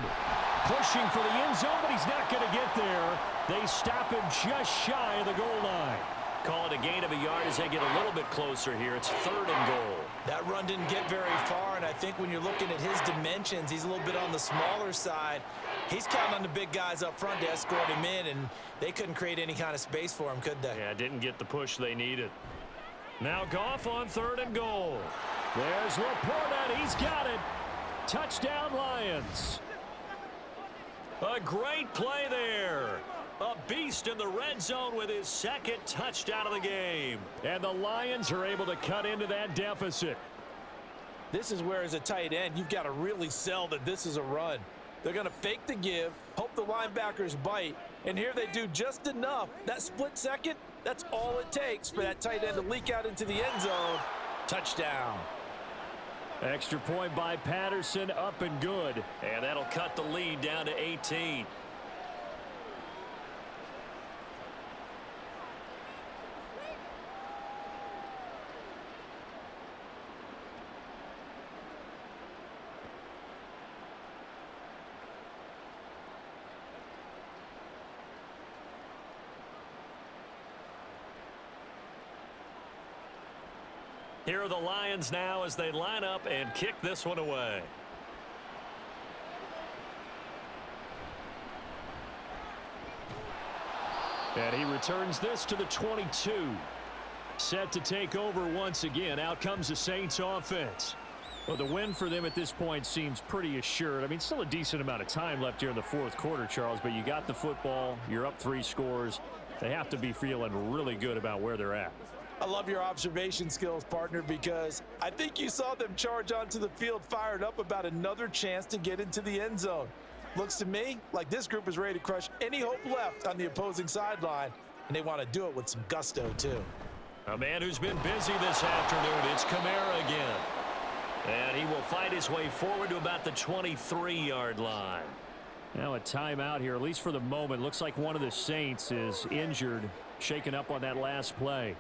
[SPEAKER 2] pushing for the end zone, but he's not going to get there. They stop him just shy of the goal line.
[SPEAKER 4] Call it a gain of a yard as they get a little bit closer here. It's 3rd and goal.
[SPEAKER 3] That run didn't get very far, and I think when you're looking at his dimensions, he's a little bit on the smaller side. He's counting on the big guys up front to escort him in, and they couldn't create any kind of space for him, could they?
[SPEAKER 4] Yeah, didn't get the push they needed.
[SPEAKER 2] Now Goff on 3rd and goal. There's Laporta. He's got it. Touchdown, Lions.
[SPEAKER 4] A great play there. A beast in the red zone with his 2nd touchdown of the game.
[SPEAKER 2] And the Lions are able to cut into that deficit.
[SPEAKER 3] This is where, as a tight end, you've got to really sell that this is a run. They're going to fake the give, hope the linebackers bite, and here they do just enough. That split second, that's all it takes for that tight end to leak out into the end zone. Touchdown.
[SPEAKER 2] Extra point by Patterson, up and good.
[SPEAKER 4] And that'll cut the lead down to 18. Here are the Lions now as they line up and kick this one away.
[SPEAKER 2] And he returns this to the 22. Set to take over once again. Out comes the Saints offense. Well, the win for them at this point seems pretty assured. I mean, still a decent amount of time left here in the 4th quarter, Charles, but you got the football. You're up 3 scores. They have to be feeling really good about where they're at.
[SPEAKER 3] I love your observation skills, partner, because I think you saw them charge onto the field fired up about another chance to get into the end zone. Looks to me like this group is ready to crush any hope left on the opposing sideline, and they want to do it with some gusto, too.
[SPEAKER 4] A man who's been busy this afternoon, it's Kamara again. And he will fight his way forward to about the 23-yard line.
[SPEAKER 2] Now a timeout here, at least for the moment. Looks like one of the Saints is injured, shaken up on that last play.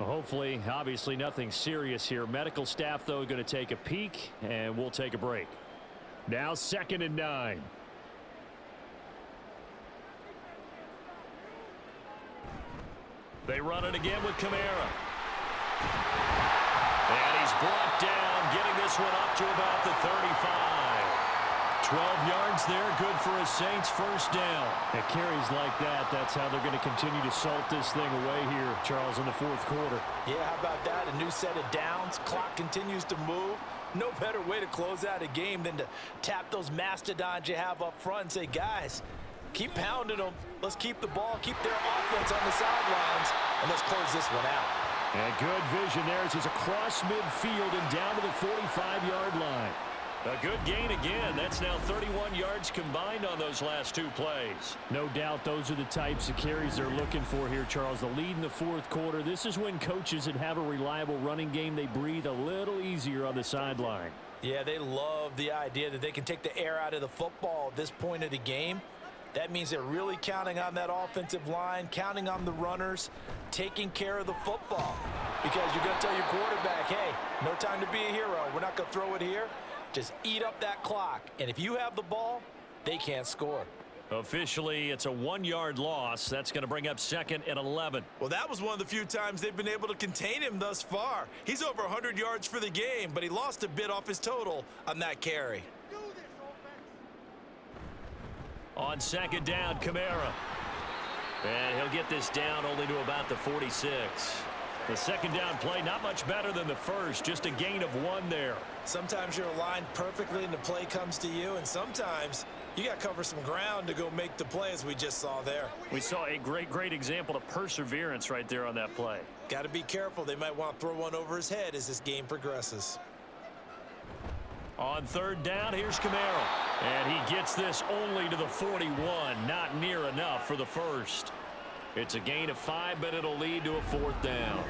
[SPEAKER 2] Well, hopefully, obviously nothing serious here. Medical staff, though, going to take a peek, and we'll take a break. Now 2nd and 9.
[SPEAKER 4] They run it again with Kamara. And he's brought down, getting this one up to about the 35.
[SPEAKER 2] 12 yards there, good for a Saints first down. It carries like that. That's how they're going to continue to salt this thing away here, Charles, in the 4th quarter.
[SPEAKER 3] Yeah, how about that? A new set of downs. Clock continues to move. No better way to close out a game than to tap those mastodons you have up front and say, guys, keep pounding them. Let's keep the ball, keep their offense on the sidelines, and let's close this one out.
[SPEAKER 2] And good vision there as he's across midfield and down to the 45-yard line.
[SPEAKER 4] A good gain again. That's now 31 yards combined on those last 2 plays.
[SPEAKER 2] No doubt those are the types of carries they're looking for here, Charles. The lead in the 4th quarter. This is when coaches that have a reliable running game, they breathe a little easier on the sideline.
[SPEAKER 3] Yeah, they love the idea that they can take the air out of the football at this point of the game. That means they're really counting on that offensive line, counting on the runners, taking care of the football. Because you're going to tell your quarterback, hey, no time to be a hero. We're not going to throw it here. Just eat up that clock. And if you have the ball, they can't score.
[SPEAKER 4] Officially, it's a 1-yard loss. That's going to bring up 2nd and 11.
[SPEAKER 3] Well, that was one of the few times they've been able to contain him thus far. He's over 100 yards for the game, but he lost a bit off his total on that carry.
[SPEAKER 4] On 2nd down, Kamara. And he'll get this down only to about the 46. The 2nd down play, not much better than the first, just a gain of 1 there.
[SPEAKER 3] Sometimes you're aligned perfectly and the play comes to you, and sometimes you got to cover some ground to go make the play, as we just saw there.
[SPEAKER 4] We saw a great example of perseverance right there on that play.
[SPEAKER 3] Got to be careful. They might want to throw one over his head as this game progresses.
[SPEAKER 4] On 3rd down, here's Kamara. And he gets this only to the 41, not near enough for the first. It's a gain of 5, but it'll lead to a 4th down.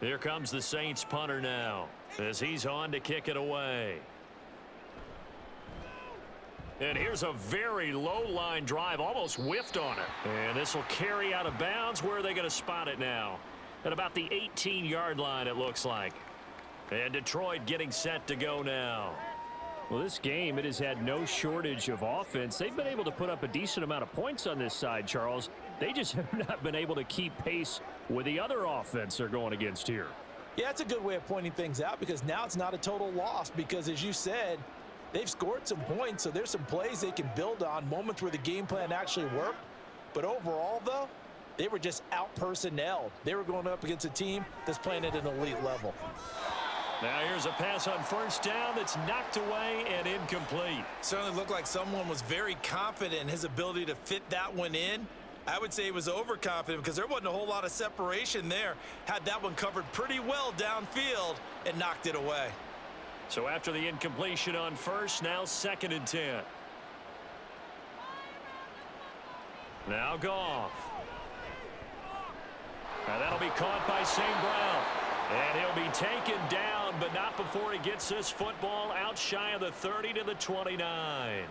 [SPEAKER 4] Here comes the Saints punter now as he's on to kick it away. And here's a very low line drive, almost whiffed on it. And this will carry out of bounds. Where are they going to spot it now? At about the 18-yard line, it looks like. And Detroit getting set to go now.
[SPEAKER 2] Well, this game, it has had no shortage of offense. They've been able to put up a decent amount of points on this side, Charles. They just have not been able to keep pace with the other offense they're going against here.
[SPEAKER 3] Yeah, it's a good way of pointing things out because now it's not a total loss because, as you said, they've scored some points, so there's some plays they can build on, moments where the game plan actually worked. But overall, though, they were just out-personnelled. They were going up against a team that's playing at an elite level.
[SPEAKER 4] Now here's a pass on first down that's knocked away and incomplete.
[SPEAKER 3] Certainly looked like someone was very confident in his ability to fit that one in. I would say he was overconfident because there wasn't a whole lot of separation there. Had that one covered pretty well downfield and knocked it away.
[SPEAKER 4] So after the incompletion on first, now 2nd and 10. Now Goff. Now that'll be caught by St. Brown. And he'll be taken down, but not before he gets this football out shy of the 30 to the 29.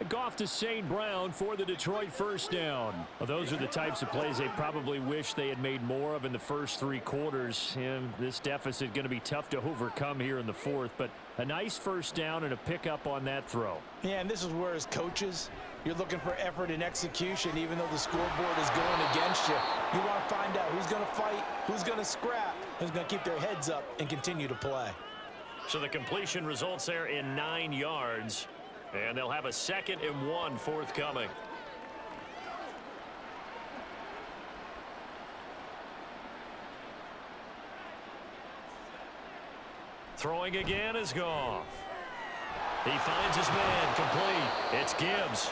[SPEAKER 2] Goff to St. Brown for the Detroit first down. Well, those are the types of plays they probably wish they had made more of in the first 3 quarters. And this deficit going to be tough to overcome here in the 4th, but a nice first down and a pickup on that throw.
[SPEAKER 3] Yeah, and this is where as coaches, you're looking for effort and execution, even though the scoreboard is going against you. You want to find out who's going to fight, who's going to scrap, who's going to keep their heads up and continue to play.
[SPEAKER 4] So the completion results there in 9 yards. And they'll have a 2nd and 1 forthcoming. Throwing again is Goff. He finds his man complete. It's Gibbs.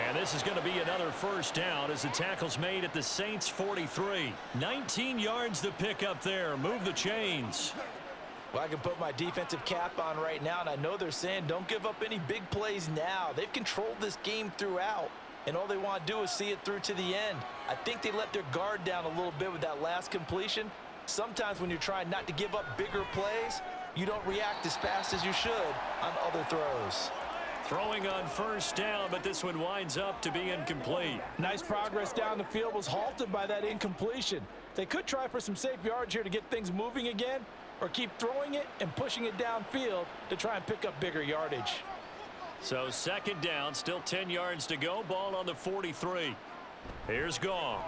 [SPEAKER 4] And this is going to be another first down as the tackle's made at the Saints 43. 19 yards to pick up there. Move the chains.
[SPEAKER 3] Well, I can put my defensive cap on right now, and I know they're saying don't give up any big plays now. They've controlled this game throughout, and all they want to do is see it through to the end. I think they let their guard down a little bit with that last completion. Sometimes when you're trying not to give up bigger plays, you don't react as fast as you should on other throws.
[SPEAKER 4] Throwing on first down, but this one winds up to be incomplete.
[SPEAKER 3] Nice progress down the field was halted by that incompletion. They could try for some safe yards here to get things moving again, or keep throwing it and pushing it downfield to try and pick up bigger yardage.
[SPEAKER 4] So 2nd down, still 10 yards to go. Ball on the 43. Here's Goff.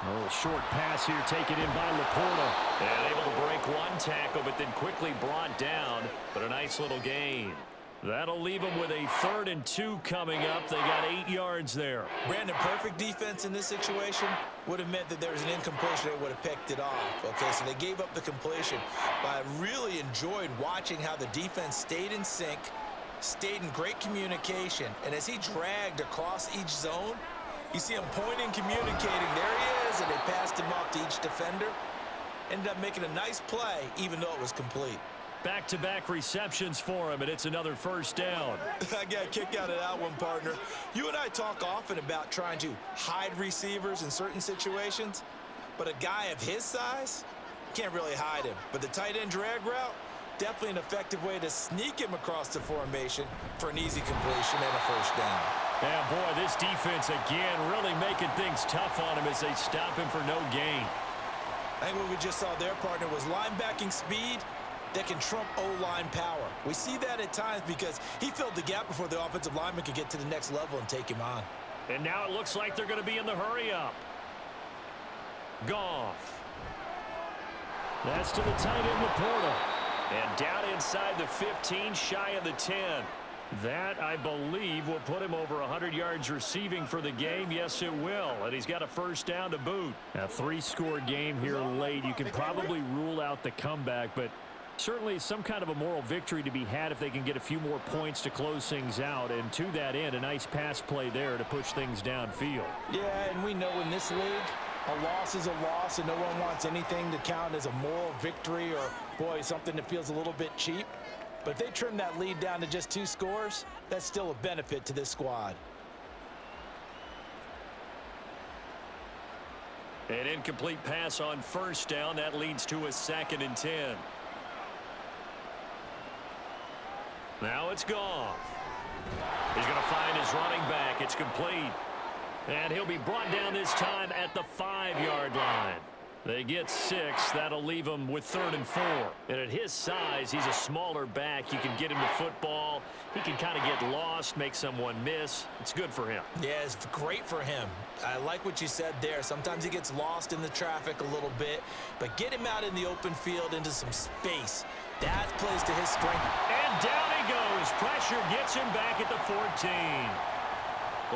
[SPEAKER 2] A little short pass here taken in by Laporta.
[SPEAKER 4] And able to break one tackle, but then quickly brought down. But a nice little gain. That'll leave them with a 3rd and 2 coming up. They got 8 yards there.
[SPEAKER 3] Brandon, perfect defense in this situation would have meant that there was an incompletion. They would have picked it off. Okay, so they gave up the completion. But I really enjoyed watching how the defense stayed in sync, stayed in great communication. And as he dragged across each zone, you see him pointing, communicating. There he is, and they passed him off to each defender. Ended up making a nice play, even though it was complete.
[SPEAKER 4] Back-to-back receptions for him, and it's another first down.
[SPEAKER 3] I got a kick out of that one, partner. You and I talk often about trying to hide receivers in certain situations, but a guy of his size can't really hide him. But the tight end drag route, definitely an effective way to sneak him across the formation for an easy completion and a first down.
[SPEAKER 4] Yeah, boy, this defense again really making things tough on him as they stop him for no gain.
[SPEAKER 3] I think what we just saw there, partner, was linebacking speed that can trump O-line power. We see that at times because he filled the gap before the offensive lineman could get to the next level and take him on.
[SPEAKER 4] And now it looks like they're going to be in the hurry-up. Goff.
[SPEAKER 2] That's to the tight end, Laporta.
[SPEAKER 4] And down inside the 15, shy of the 10.
[SPEAKER 2] That, I believe, will put him over 100 yards receiving for the game. Yes, it will. And he's got a first down to boot. A 3-score game here late. You can probably rule out the comeback, but certainly some kind of a moral victory to be had if they can get a few more points to close things out. And to that end, a nice pass play there to push things downfield.
[SPEAKER 3] Yeah, and we know in this league, a loss is a loss, and no one wants anything to count as a moral victory or, boy, something that feels a little bit cheap. But if they trim that lead down to just 2 scores, that's still a benefit to this squad.
[SPEAKER 4] An incomplete pass on first down. That leads to a 2nd and 10. Now it's Goff. He's going to find his running back. It's complete. And he'll be brought down this time at the 5-yard line. They get 6. That'll leave him with 3rd and 4. And at his size, he's a smaller back. You can get him the football. He can kind of get lost, make someone miss. It's good for him.
[SPEAKER 3] Yeah, it's great for him. I like what you said there. Sometimes he gets lost in the traffic a little bit, but get him out in the open field into some space. That plays to his strength.
[SPEAKER 4] And down he goes. Pressure gets him back at the 14.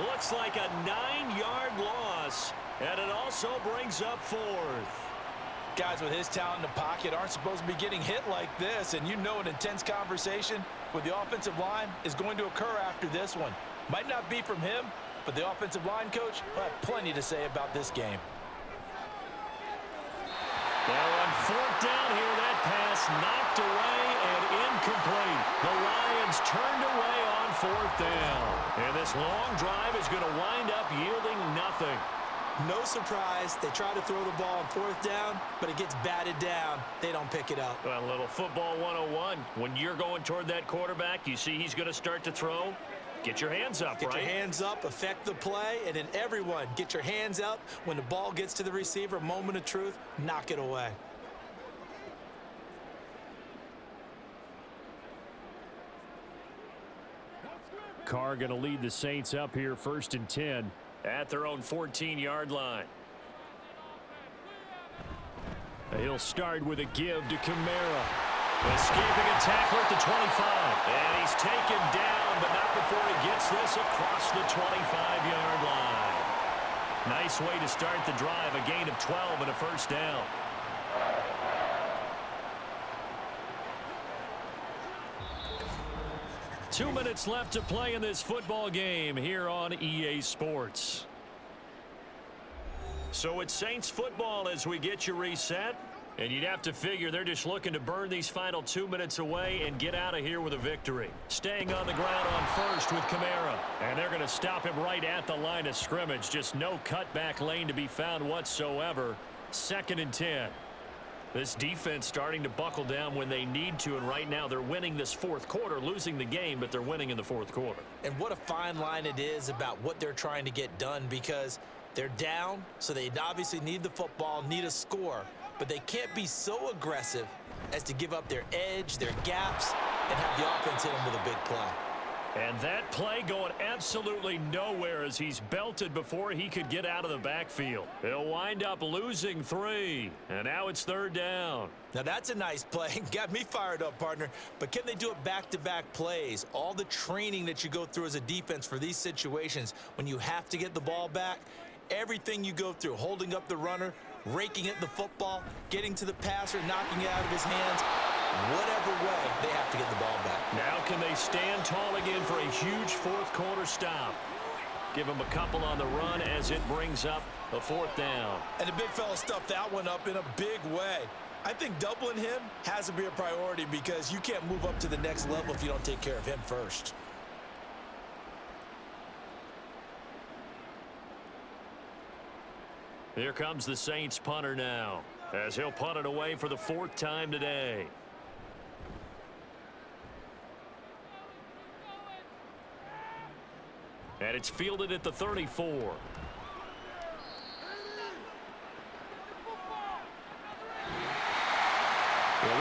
[SPEAKER 4] Looks like a 9-yard loss, and it also brings up 4th.
[SPEAKER 3] Guys with his talent in the pocket aren't supposed to be getting hit like this, and you know an intense conversation with the offensive line is going to occur after this one. Might not be from him, but the offensive line coach will have plenty to say about this game.
[SPEAKER 4] Now on 4th down here, that pass knocked away and incomplete. The Lions turned away on 4th down. And this long drive is going to wind up yielding nothing.
[SPEAKER 3] No surprise, they try to throw the ball on 4th down, but it gets batted down. They don't pick it up.
[SPEAKER 4] Well, a little football 101. When you're going toward that quarterback, you see he's going to start to throw. Get your hands up,
[SPEAKER 3] Get your hands up, affect the play, and then everyone get your hands up. When the ball gets to the receiver, moment of truth, knock it away.
[SPEAKER 2] Carr going to lead the Saints up here 1st and 10.
[SPEAKER 4] At their own 14-yard line.
[SPEAKER 2] He'll start with a give to Kamara.
[SPEAKER 4] Escaping a tackler at the 25. And he's taken down, but not before he gets this across the 25-yard line. Nice way to start the drive. A gain of 12 and a 1st down. Two minutes left to play in this football game here on EA Sports. So it's Saints football as we get you reset. And you'd have to figure they're just looking to burn these final 2 minutes away and get out of here with a victory. Staying on the ground on first with Kamara. And they're going to stop him right at the line of scrimmage. Just no cutback lane to be found whatsoever. 2nd and 10. This defense starting to buckle down when they need to, and right now they're winning this 4th quarter, losing the game, but they're winning in the 4th quarter.
[SPEAKER 3] And what a fine line it is about what they're trying to get done, because they're down, so they obviously need the football, need a score, but they can't be so aggressive as to give up their edge, their gaps, and have the offense hit them with a big play.
[SPEAKER 4] And that play going absolutely nowhere as he's belted before he could get out of the backfield. He'll wind up losing 3, and now it's 3rd down.
[SPEAKER 3] Now that's a nice play. Got me fired up, partner. But can they do it back-to-back plays? All the training that you go through as a defense for these situations, when you have to get the ball back, everything you go through, holding up the runner, raking at the football, getting to the passer, knocking it out of his hands, whatever way, they have to get the ball back.
[SPEAKER 4] Now can they stand tall again for a huge 4th quarter stop? Give him a couple on the run as it brings up a 4th down.
[SPEAKER 3] And the big fella stuffed that one up in a big way. I think doubling him has to be a priority, because you can't move up to the next level if you don't take care of him first.
[SPEAKER 4] Here comes the Saints punter now, as he'll punt it away for the 4th time today. And it's fielded at the 34.
[SPEAKER 2] Well,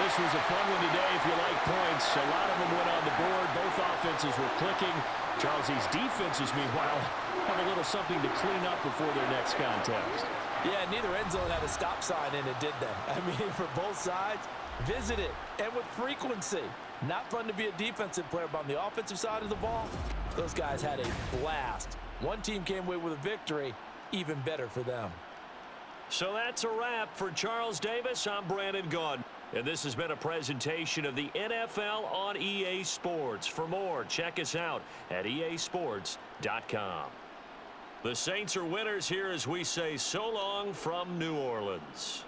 [SPEAKER 2] this was a fun one today if you like points. A lot of them went on the board. Both offenses were clicking. Charles, these defenses, meanwhile, have a little something to clean up before their next contest.
[SPEAKER 3] Yeah, neither end zone had a stop sign in it, did they? I mean, for both sides, visit it, and with frequency. Not fun to be a defensive player, but on the offensive side of the ball, those guys had a blast. One team came away with a victory, even better for them.
[SPEAKER 4] So that's a wrap for Charles Davis. I'm Brandon Gaudin. And this has been a presentation of the NFL on EA Sports. For more, check us out at easports.com. The Saints are winners here as we say so long from New Orleans.